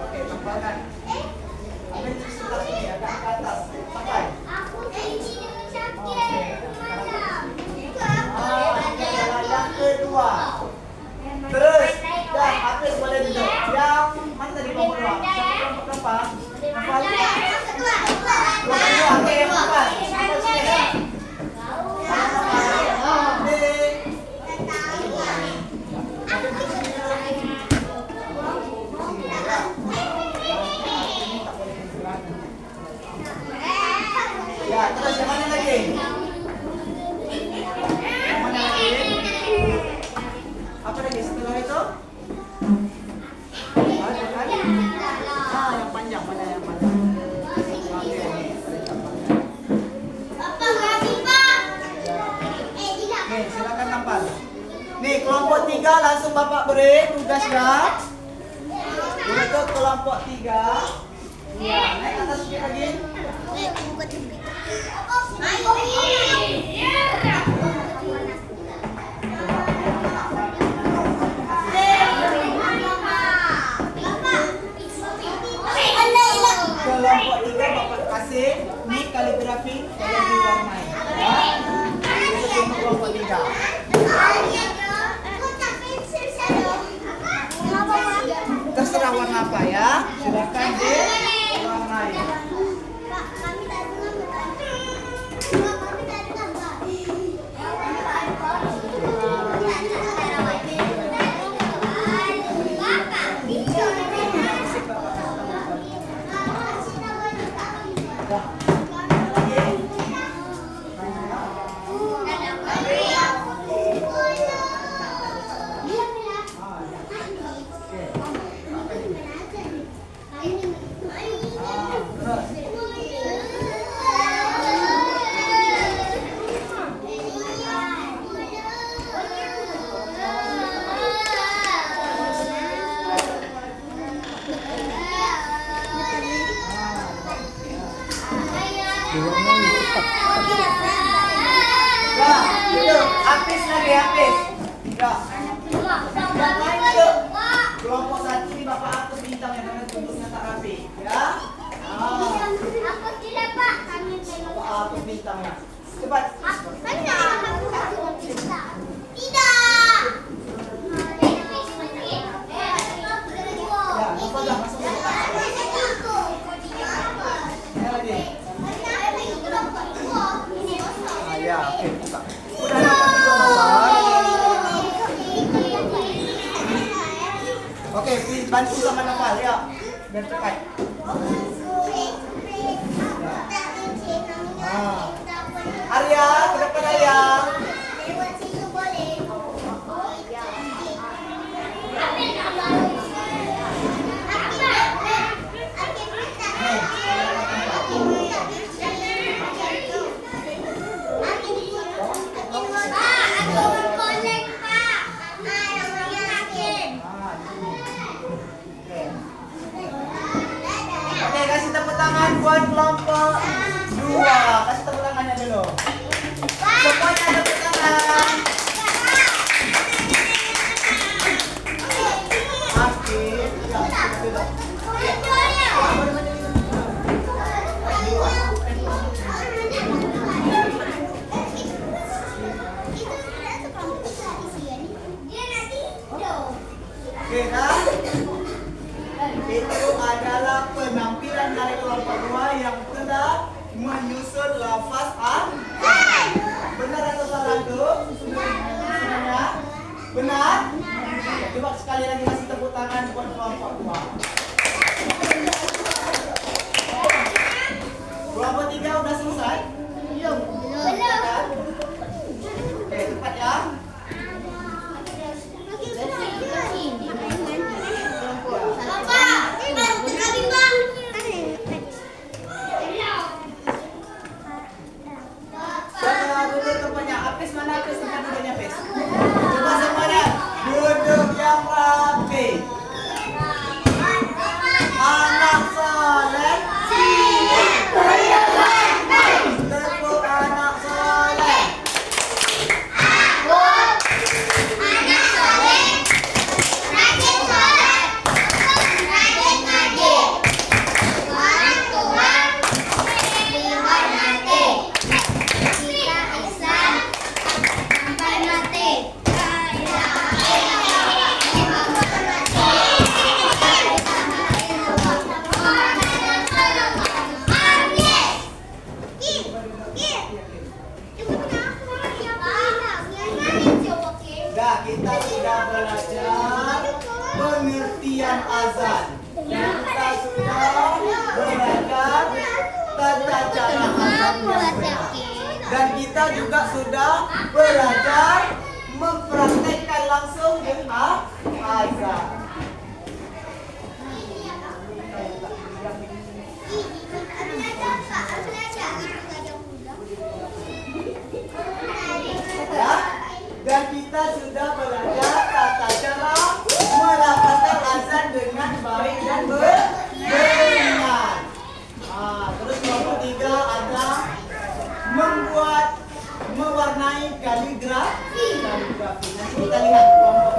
Oke, tempatkan. Ambil di sebelah sini, agak ke atas. Sampai. Yang kedua. Terus, dan Apis boleh duduk. Yang mana tadi nomor 2? Siapa kelompok berapa? Hafal? Oke, yang keempat. Hafal sini ya. Ya, terus yang mana lagi? Yang mana lagi? Apa lagi setelah itu? Ada kan? Yang panjang, mana yang panjang? Oke, ini ada tampaknya. Nih, silakan tampal. Nih, kelompok 3 langsung Bapak beri tugasnya. Untuk kelompok 3. Ya, naik atas sedikit lagi. Kelompok 3 Bapak kasih nih kaligrafi yang diwarnai. Ya. Itu kelompok 3. Terserah warna apa ya. Silakan diwarnai. Apis lagi, Apis. Ya. Yang lain yuk. Kelompok 1 ini Bapak hapus bintangnya karena tulisnya tak rapi. Ya. Bapak hapus bintangnya. Cepat. Ya, pegang masuk. Ini lagi. Ya, oke, buka. Udah dapat 2 nomor. Oke, bantu sama Nopal ya. Biar cepat. Arya, ke depan Arya. Benar? Coba sekali lagi kasih tepuk tangan buat kelompok 2. Kelompok 3 udah selesai? Belum. Kan? Oke, cepat ya. Coba duduk tempatnya. Apis mana Apis? Tempat duduknya Apis. Coba semuanya duduk yang rapi. Anak soleh. Tepuk anak soleh. Dah, kita sudah belajar pengertian azan. Kita sudah belajar tata cara azan yang benar. Dan kita juga sudah belajar mempraktekkan langsung dengan azan. Ya, dan kita sudah belajar tata cara melakukan azan dengan baik dan benar. Terus kelompok 3 ada membuat mewarnai kaligrafi. Nanti kita lihat kelompok.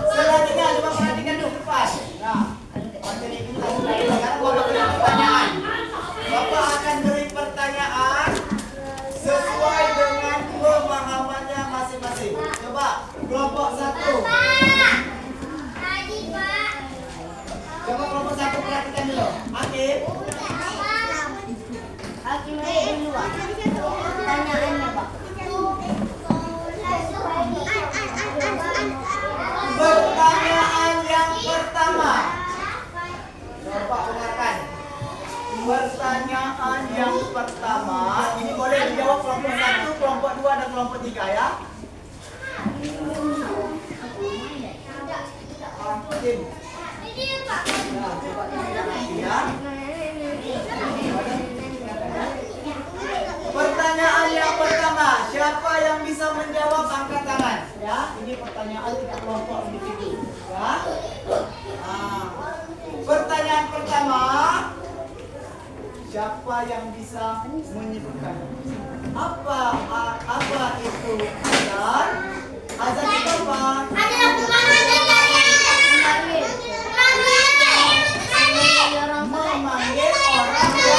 Selanjutnya coba perhatikan dulu depan. Nah, materi kita sekarang Bapak beri pertanyaan. Bapak akan beri pertanyaan sesuai dengan pemahamannya masing-masing. Coba kelompok 1. Coba kelompok 1 perhatikan dulu. Hakim. Pertanyaannya, Pak. Pertanyaan yang pertama. Coba dengarkan. Pertanyaan yang pertama, ini boleh dijawab kelompok 1, kelompok 2 dan kelompok 3 ya. Hakim. Nah, coba didengarkan ya. Pertanyaan yang pertama, siapa yang bisa menjawab angkat tangan? Ya, ini pertanyaan tidak kelompok individu. Ya. Pertanyaan pertama, siapa yang bisa menyebutkan apa itu azan? Azan itu apa? Memanggil orang untuk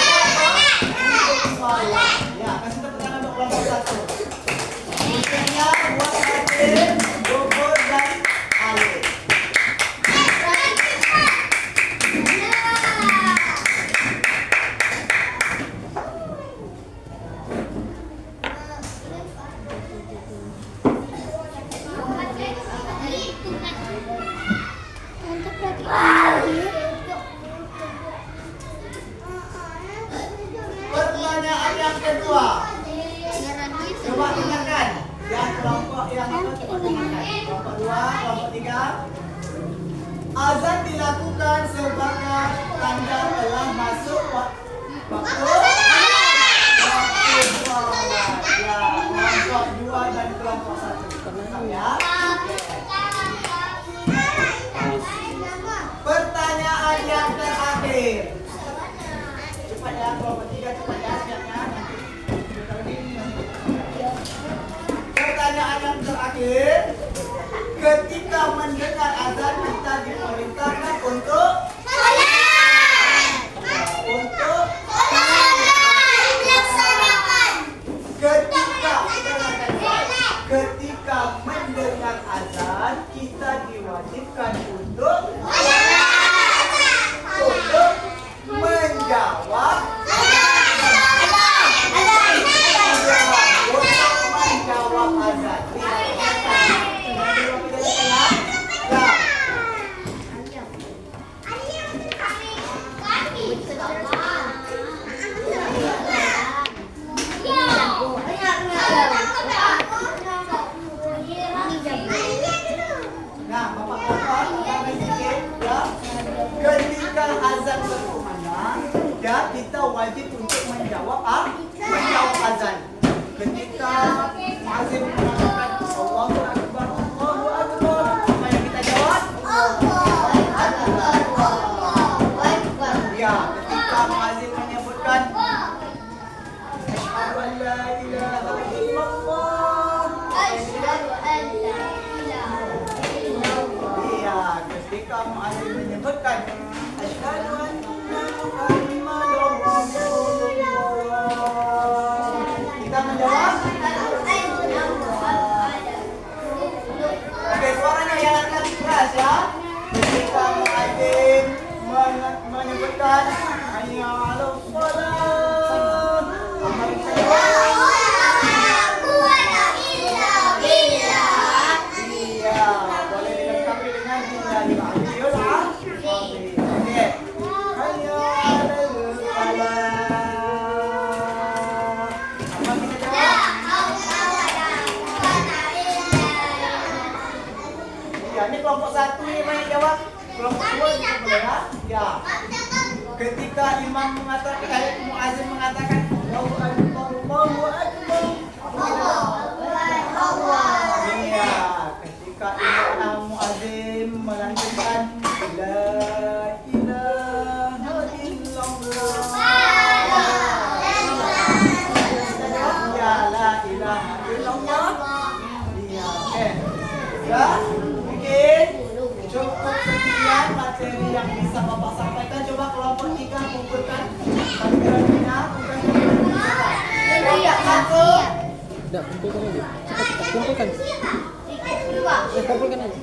sholat. Ya, kasih tepuk tangan untuk kelompok 1. Misalnya buat Adil, Bogor dan Alif. Pertanyaan yang kedua. Coba dengarkan. Yang kelompok yang apa coba dengarkan. Kelompok 2, kelompok 3. Azan dilakukan sebagai tanda telah masuk waktu sholat. Ya, kelompok 2 dan kelompok 1. Ya. Pertanyaan yang terakhir. Cepat ya, kelompok 3 cepat ya, siapnya. Pertanyaan yang terakhir. Ketika mendengar azan kita diperintahkan untuk untuk ketika mendengar azan kita diwajibkan untuk menjawab azan. ya kita wajib untuk menjawab azan. Ketika muazzin mengatakan Allahu Akbar, Allahu Akbar, apa yang kita jawab? Ya, ketika muazzin menyebutkan Asyhadu an la ilaha illallah. Iya, ketika muazzin menyebutkan Asyhadu anna Muhammadar Rasulullah, kita menjawab. Oke, suaranya yang lebih keras ya. Ketika muazzin menyebutkan hayya 'alas shalah, apa yang kita jawab? Iya, boleh dilengkapi dengan billahi al-aliyyil azim. Oke. Hayya 'alal falah. Apa kita jawab? Ya, ini kelompok 1 ini banyak jawab. Kelompok 2 juga boleh ya? Ya. Ketika imam mengatakan, muazzin mengatakan Allahu Akbar, Allahu Akbar. Apa kita jawab? Iya, ketika imam muazzin melantunkan la ilaha illallah. Ya, la ilaha illallah. Iya, oke. Ya, mungkin cukup sekian materi yang bisa Bapak sampaikan. Coba kelompok 3 kumpulkan takbirannya, kumpulkan. Kelompok 1. Tidak, kumpulkan aja. Cepat, kumpulkan. Kumpulkan aja.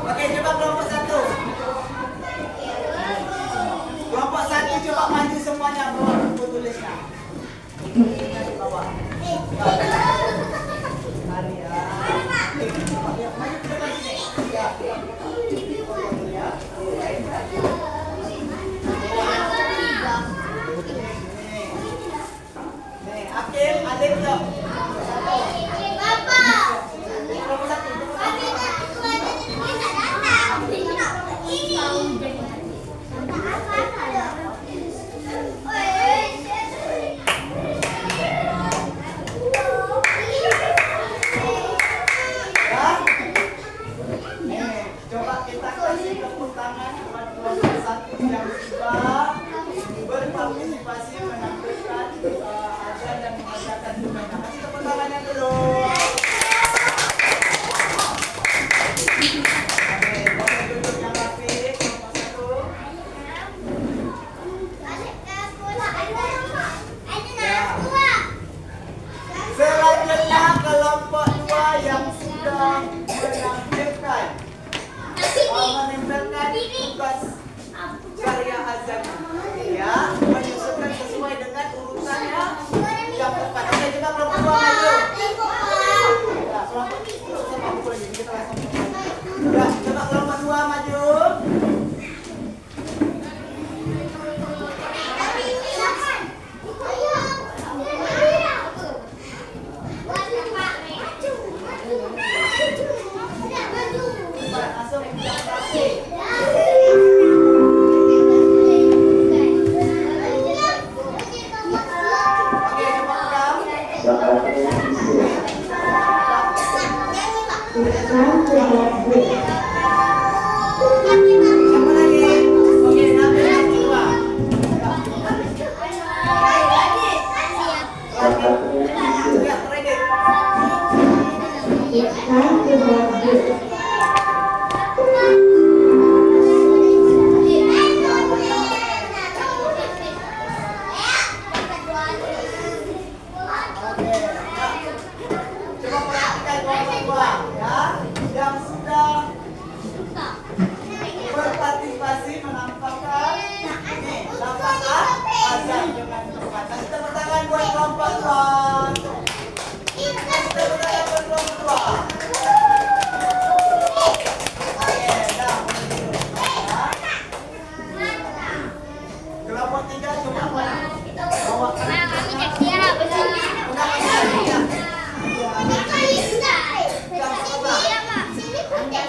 Oke, coba kelompok 1. Kelompok 1 coba maju semuanya, bawa buku tulisnya. Bawa. Mari ya. Maju ke depan sini. Ya. Ya.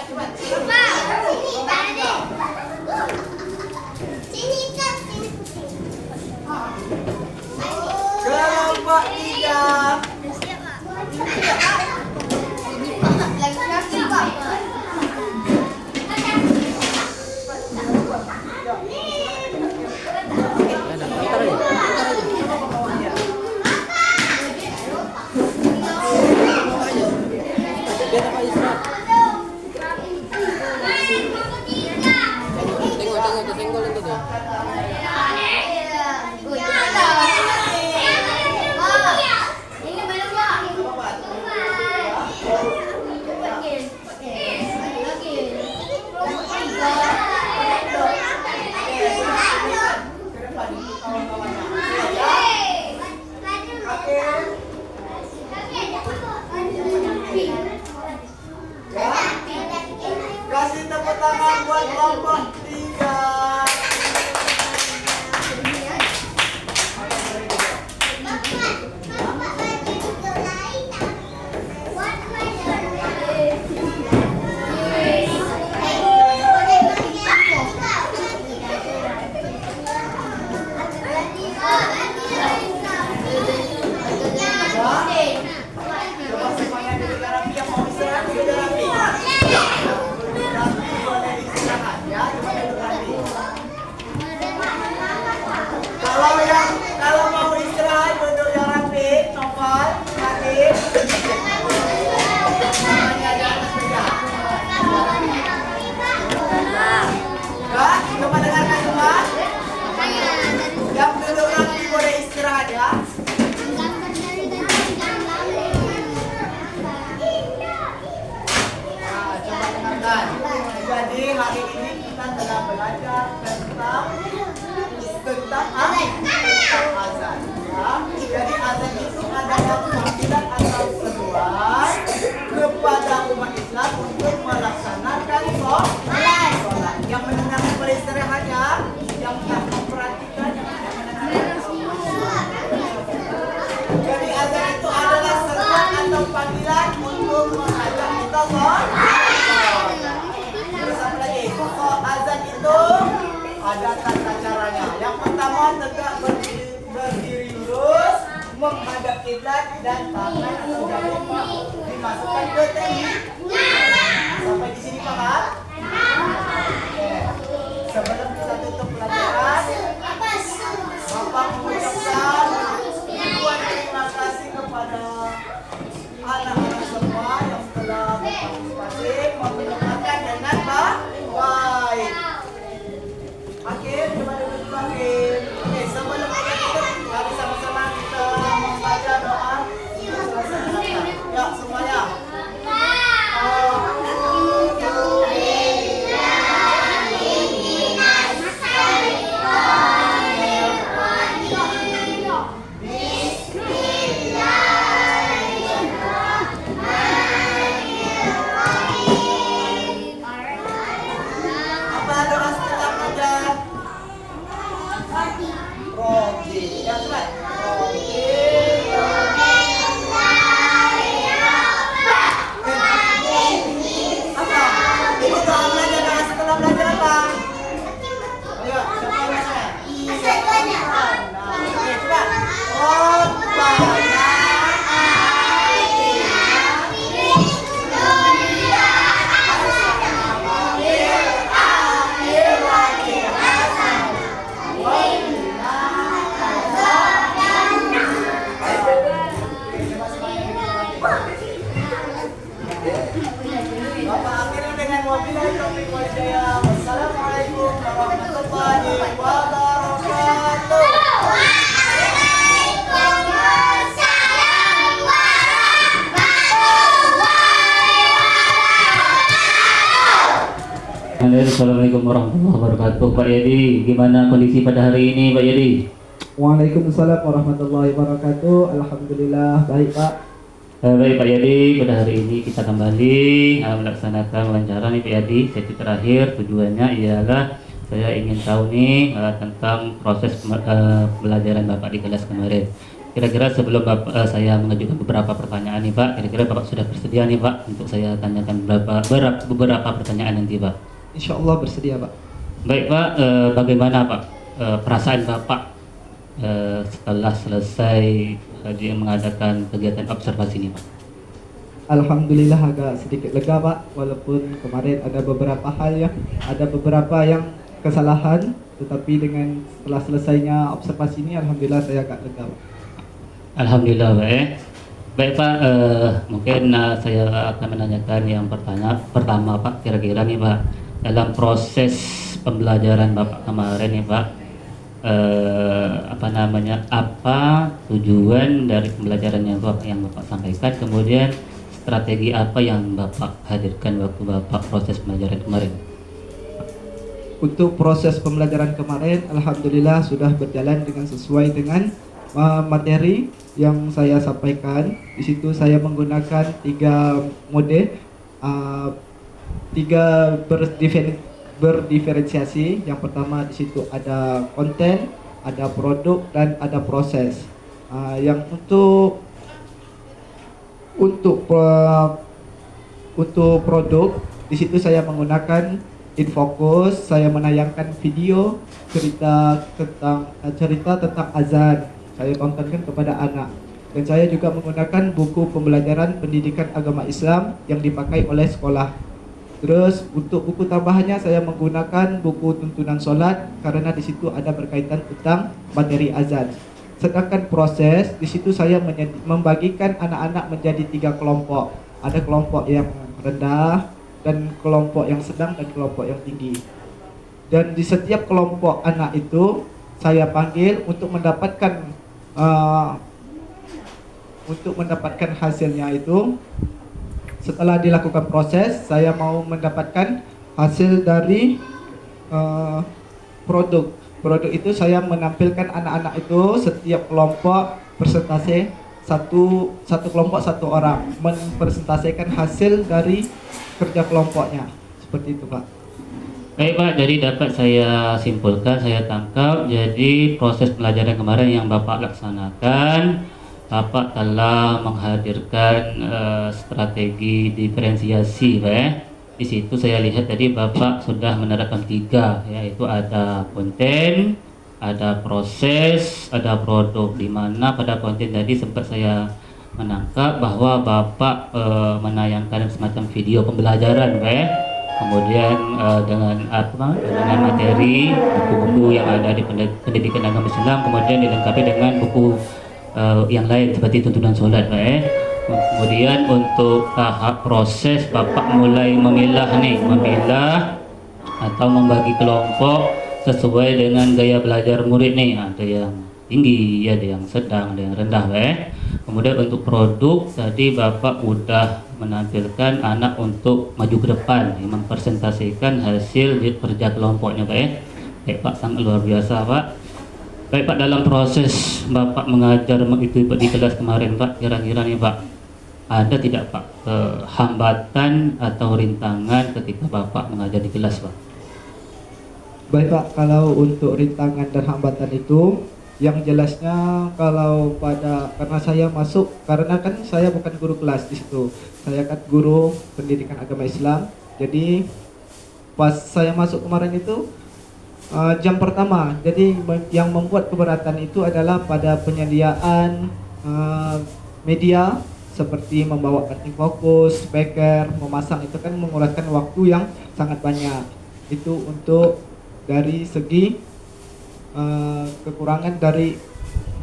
cepat. Sini Kak, sini kucing. Kelompok 3. Siap, Pak. Lagi Pak. Ntar aja. Biar apa istirahat. Tengok kesenggol itu tuh. Ini belum Pak. Kasih tepuk tangan buat kelompok 3. Coba semuanya duduk rapi, yang mau istirahat duduk rapi. Duduk rapi, boleh istirahat ya, coba duduk rapi. Kalau mau istirahat duduk yang rapi, Novel, Nadine. Namanya di atas meja. Ya, coba dengarkan semua. Yang duduk rapi boleh istirahat ya. Nah, coba dengarkan. Jadi hari ini kita telah belajar tentang azan. Ya. Jadi azan itu adalah panggilan atau seruan kepada umat Islam untuk melaksanakan sholat. Yang mendengarkan beristirahat ya, yang tak memperhatikan yang tidak mendengarkan. Jadi azan itu adalah seruan atau panggilan untuk mengajak kita sholat. Terus apa lagi? Pokok azan itu ada tata caranya. Yang pertama tegak berdiri lurus, menghadap kiblat dan tangan atau jari dimasukkan ke telinga. Sampai di sini paham? Oke. Sebelum kita tutup pelajaran, Bapak mengucapkan ribuan terima kasih kepada anak-anak semua yang telah berpartisipasi memperkenalkan dengan baik. Akhir, coba duduk akhir. Oke, sebelum kita tutup, mari sama-sama kita membaca doa untuk selesai pelajaran. Ya, semuanya. Apa doa setelah pelajaran? Roti. Yang cepat. Roti. Apa? Ini doa belajar doa setelah belajar apa? Ayo, siapa yang belajar? Nah, oke, coba. Rabbana Bapak akhirnya dengan wabillahi taufiq wal hidayah. Wassalamualaikum warahmatullahi wabarakatuh. Assalamualaikum warahmatullahi wabarakatuh. Pak Yadi, gimana kondisi pada hari ini Pak Yadi? Waalaikumsalam warahmatullahi wabarakatuh. Alhamdulillah baik Pak. Baik Pak Yadi, pada hari ini kita kembali melaksanakan wawancara nih Pak Yadi. Sesi terakhir tujuannya ialah saya ingin tahu nih tentang proses pembelajaran Bapak di kelas kemarin. kira-kira sebelum saya mengajukan beberapa pertanyaan nih Pak, kira-kira Bapak sudah bersedia nih Pak untuk saya tanyakan beberapa pertanyaan nanti Pak. Insya Allah bersedia Pak. Baik Pak, bagaimana Pak perasaan Bapak setelah selesai dia mengadakan kegiatan observasi ini Pak? Alhamdulillah agak sedikit lega Pak, walaupun kemarin ada beberapa yang kesalahan, tetapi dengan setelah selesainya observasi ini alhamdulillah saya agak lega Pak. Alhamdulillah Pak. Baik Pak, mungkin saya akan menanyakan yang pertama Pak, kira-kira nih Pak, dalam proses pembelajaran Bapak kemarin nih Pak, apa tujuan dari pembelajaran yang Bapak sampaikan, kemudian strategi apa yang Bapak hadirkan waktu Bapak proses pembelajaran kemarin? Untuk proses pembelajaran kemarin alhamdulillah sudah berjalan dengan sesuai dengan materi yang saya sampaikan. Di situ saya menggunakan 3 mode, 3 berdiferensiasi. Yang pertama di situ ada konten, ada produk, dan ada proses. Yang untuk produk di situ saya menggunakan InFocus, saya menayangkan video cerita tentang azan. Saya tontonkan kepada anak. Dan saya juga menggunakan buku pembelajaran pendidikan agama Islam yang dipakai oleh sekolah. Terus untuk buku tambahannya saya menggunakan buku tuntunan solat karena di situ ada berkaitan tentang materi azan. Sedangkan proses di situ saya membagikan anak-anak menjadi 3 kelompok. Ada kelompok yang rendah, dan kelompok yang sedang, dan kelompok yang tinggi. Dan di setiap kelompok anak itu saya panggil untuk mendapatkan hasilnya itu. Setelah dilakukan proses, saya mau mendapatkan hasil dari produk. Produk itu saya menampilkan anak-anak itu setiap kelompok persentase satu kelompok 1 orang mempresentasikan hasil dari kerja kelompoknya. Seperti itu Pak. Baik Pak, jadi dapat saya simpulkan, saya tangkap, jadi proses pembelajaran kemarin yang Bapak laksanakan, Bapak telah menghadirkan strategi diferensiasi Pak ya. Di situ saya lihat tadi Bapak sudah menerapkan 3, yaitu ada konten, ada proses, ada produk. Di mana pada konten tadi sempat saya menangkap bahwa Bapak menayangkan semacam video pembelajaran Pak ya. Kemudian dengan materi buku-buku yang ada di pendidikan agama Islam, kemudian dilengkapi dengan buku yang lain seperti tuntunan sholat Pak ya. Kemudian untuk tahap proses Bapak mulai memilah atau membagi kelompok sesuai dengan gaya belajar murid nih. Ada yang tinggi, ada yang sedang, ada yang rendah Pak ya. Kemudian untuk produk tadi Bapak udah menampilkan anak untuk maju ke depan, mempresentasikan hasil kerja kelompoknya Pak ya. Baik Pak, sangat luar biasa Pak. Baik Pak, dalam proses Bapak mengajar itu di kelas kemarin Pak, kira-kira nih Pak, ada tidak Pak hambatan atau rintangan ketika Bapak mengajar di kelas Pak? Baik Pak, kalau untuk rintangan dan hambatan itu yang jelasnya karena saya masuk, karena kan saya bukan guru kelas di situ. Saya kan guru pendidikan agama Islam. Jadi pas saya masuk kemarin itu jam pertama. Jadi yang membuat keberatan itu adalah pada penyediaan media seperti membawakan InFocus, speaker, memasang, itu kan menguras waktu yang sangat banyak. Itu untuk dari segi kekurangan dari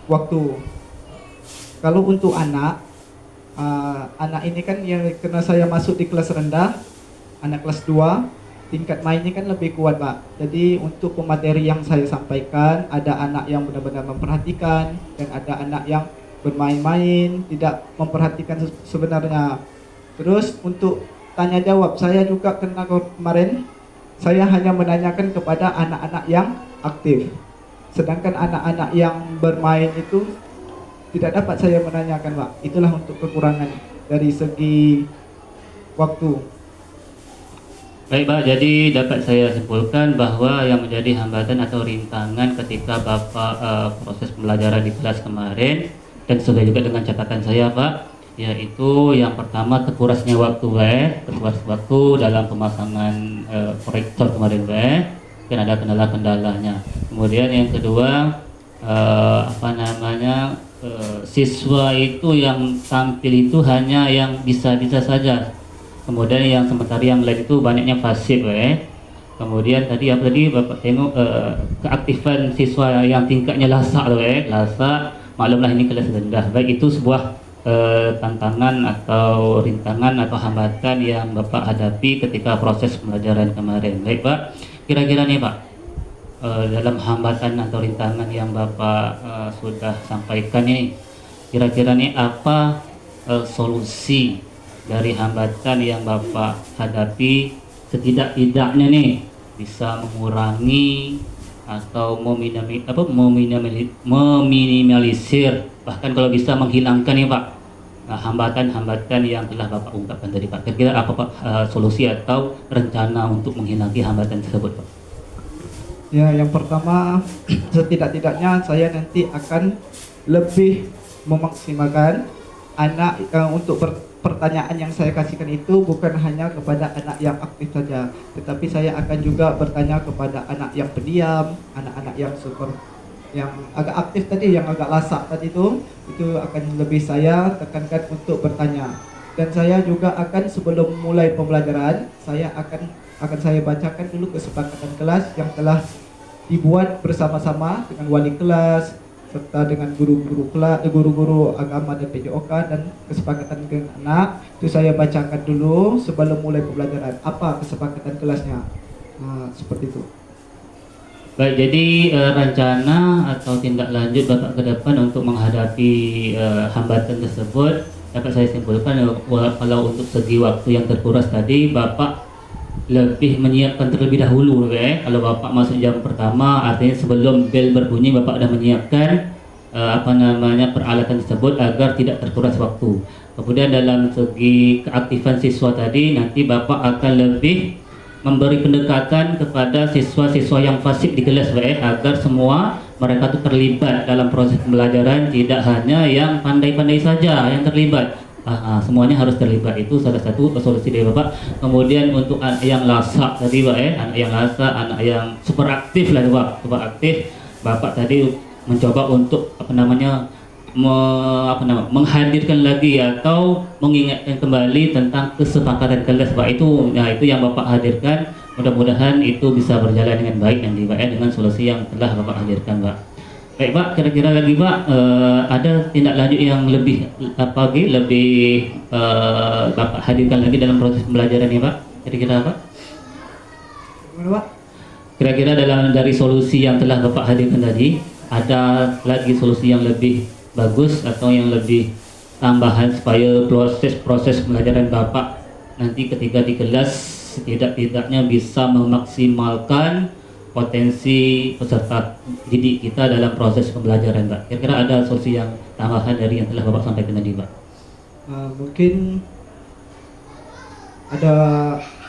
waktu. Kalau untuk anak ini kan yang karena saya masuk di kelas rendah, anak kelas 2, tingkat mainnya kan lebih kuat Pak. Jadi untuk pemateri yang saya sampaikan, ada anak yang benar-benar memperhatikan dan ada anak yang bermain-main, tidak memperhatikan sebenarnya. Terus untuk tanya jawab, saya juga kemarin saya hanya menanyakan kepada anak-anak yang aktif. Sedangkan anak-anak yang bermain itu tidak dapat saya menanyakan Pak. Itulah untuk kekurangan dari segi waktu. Baik Pak, jadi dapat saya simpulkan bahwa yang menjadi hambatan atau rintangan ketika Bapak proses pembelajaran di kelas kemarin dan sesuai juga dengan catatan saya Pak, yaitu yang pertama terkurasnya waktu terkuras waktu dalam pemasangan proyektor kemarin kan ada kendala-kendalanya. Kemudian yang kedua siswa itu yang tampil itu hanya yang bisa-bisa saja. Kemudian yang sementara yang lain itu banyaknya pasif Kemudian tadi Bapak tengok keaktifan siswa yang tingkatnya lasak lasak, maklumlah ini kelas rendah. Baik itu sebuah tantangan atau rintangan atau hambatan yang Bapak hadapi ketika proses pembelajaran kemarin. Baik Pak, kira-kira nih Pak, dalam hambatan atau rintangan yang Bapak sudah sampaikan ini, kira-kira nih apa solusi dari hambatan yang Bapak hadapi, setidak-tidaknya nih bisa mengurangi atau meminimalisir, bahkan kalau bisa menghilangkan nih Pak hambatan-hambatan yang telah Bapak ungkapkan tadi Pak. Kira-kira apa Pak solusi atau rencana untuk menghilangi hambatan tersebut Pak? Ya, yang pertama setidak-tidaknya saya nanti akan lebih memaksimalkan anak untuk pertanyaan yang saya kasihkan itu bukan hanya kepada anak yang aktif saja, tetapi saya akan juga bertanya kepada anak yang pendiam, anak-anak yang yang agak aktif tadi, yang agak lasak tadi itu akan lebih saya tekankan untuk bertanya. Dan saya juga akan sebelum mulai pembelajaran, saya akan saya bacakan dulu kesepakatan kelas yang telah dibuat bersama-sama dengan wali kelas serta dengan guru-guru agama dan PJOK, dan kesepakatan dengan anak itu saya bacakan dulu sebelum mulai pembelajaran apa kesepakatan kelasnya. Seperti itu. Baik, jadi rencana atau tindak lanjut Bapak ke depan untuk menghadapi hambatan tersebut dapat saya simpulkan kalau untuk segi waktu yang terkuras tadi Bapak lebih menyiapkan terlebih dahulu Kalau Bapak masuk jam pertama, artinya sebelum bel berbunyi Bapak sudah menyiapkan peralatan tersebut agar tidak terkuras waktu. Kemudian dalam segi keaktifan siswa tadi, nanti Bapak akan lebih memberi pendekatan kepada siswa-siswa yang fasik di kelas agar semua mereka itu terlibat dalam proses pembelajaran, tidak hanya yang pandai-pandai saja yang terlibat. Semuanya harus terlibat, itu salah satu solusi dari Bapak. Kemudian untuk anak yang lasak tadi anak yang lasak, anak yang super aktif lah Bapak, super aktif, Bapak tadi mencoba untuk menghadirkan lagi atau mengingatkan kembali tentang kesepakatan kelas Pak. Itu yang Bapak hadirkan, mudah-mudahan itu bisa berjalan dengan baik nanti Pak dengan solusi yang telah Bapak hadirkan Pak. Baik Pak, kira-kira lagi Pak ada tindak lanjut yang lebih Bapak hadirkan lagi dalam proses pembelajaran ini Pak? Kira-kira apa? Gimana Pak? Kira-kira dari solusi yang telah Bapak hadirkan tadi, ada lagi solusi yang lebih bagus atau yang lebih tambahan supaya proses pembelajaran Bapak nanti ketika di kelas setidak-tidaknya bisa memaksimalkan potensi peserta didik kita dalam proses pembelajaran Pak. Kira-kira ada solusi yang tambahan dari yang telah Bapak sampaikan tadi Pak? Mungkin ada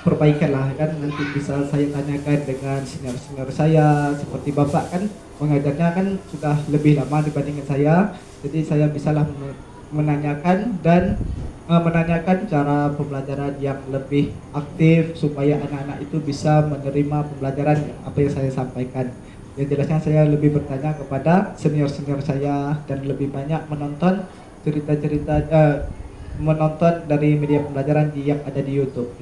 perbaikan lah kan, nanti bisa saya tanyakan dengan senior-senior saya. Seperti Bapak kan mengajarnya kan sudah lebih lama dibandingkan saya, jadi saya bisalah menanyakan cara pembelajaran yang lebih aktif supaya anak-anak itu bisa menerima pembelajaran apa yang saya sampaikan. Yang jelasnya saya lebih bertanya kepada senior-senior saya dan lebih banyak menonton menonton dari media pembelajaran yang ada di YouTube.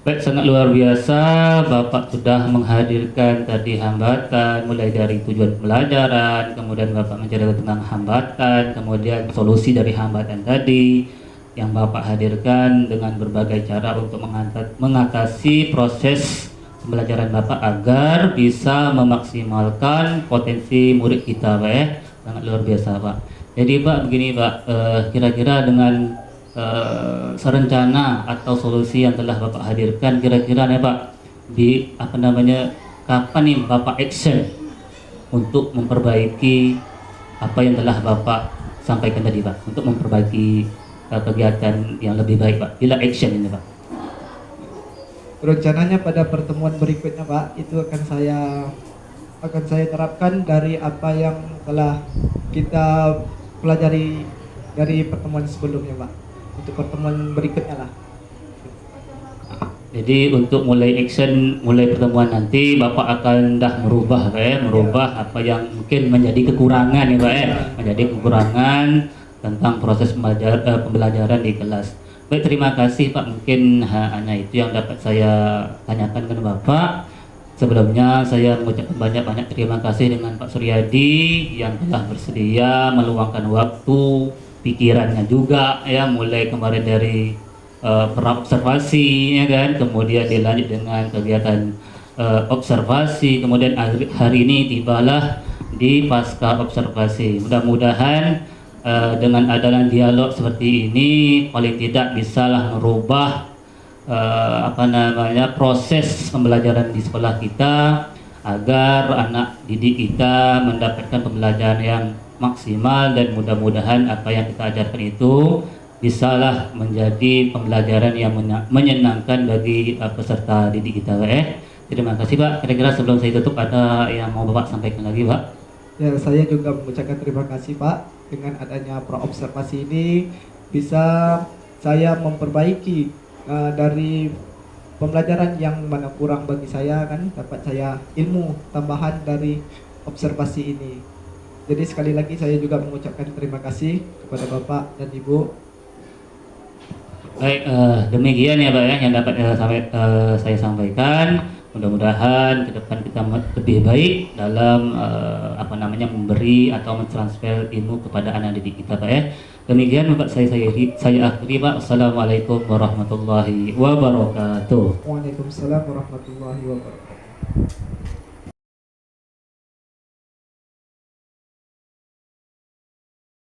Baik, sangat luar biasa Bapak sudah menghadirkan tadi hambatan mulai dari tujuan pembelajaran, kemudian Bapak menceritakan tentang hambatan, kemudian solusi dari hambatan tadi yang Bapak hadirkan dengan berbagai cara untuk mengatasi proses pembelajaran Bapak agar bisa memaksimalkan potensi murid kita Pak Sangat luar biasa Pak. Jadi Pak begini Pak, kira-kira dengan rencana atau solusi yang telah Bapak hadirkan, kira-kira nih Pak kapan nih Bapak action untuk memperbaiki apa yang telah Bapak sampaikan tadi Pak, untuk memperbaiki kegiatan yang lebih baik Pak, bila action ini Pak? Rencananya pada pertemuan berikutnya Pak, itu akan saya terapkan dari apa yang telah kita pelajari dari pertemuan sebelumnya Pak, untuk pertemuan berikutnya lah. Jadi untuk mulai action, mulai pertemuan nanti Bapak akan dah merubah Pak ya, merubah apa yang mungkin menjadi kekurangan ya Pak ya, menjadi kekurangan tentang proses pembelajaran di kelas. Baik, terima kasih Pak, mungkin hanya itu yang dapat saya tanyakan ke Bapak. Sebelumnya saya mengucapkan banyak-banyak terima kasih dengan Pak Suryadi yang telah bersedia meluangkan waktu, pikirannya juga ya, mulai kemarin dari observasi ya kan, kemudian dilanjut dengan kegiatan observasi, kemudian hari ini tibalah di pasca observasi. Mudah-mudahan dengan adanya dialog seperti ini paling tidak bisalah merubah proses pembelajaran di sekolah kita, agar anak didik kita mendapatkan pembelajaran yang maksimal, dan mudah-mudahan apa yang kita ajarkan itu bisalah menjadi pembelajaran yang menyenangkan bagi peserta didik kita Terima kasih Pak. Kira-kira sebelum saya tutup ada yang mau Bapak sampaikan lagi Pak? Ya, saya juga mengucapkan terima kasih Pak. Dengan adanya praobservasi ini bisa saya memperbaiki dari pembelajaran yang mana kurang bagi saya, kan dapat saya ilmu tambahan dari observasi ini. Jadi sekali lagi saya juga mengucapkan terima kasih kepada Bapak dan Ibu. Baik, demikian ya Pak ya yang dapat saya sampaikan. Mudah-mudahan ke depan kita lebih baik dalam memberi atau mentransfer ilmu kepada anak didik kita Pak ya. Demikian Bapak saya akhiri Pak. Assalamualaikum warahmatullahi wabarakatuh. Waalaikumsalam warahmatullahi wabarakatuh.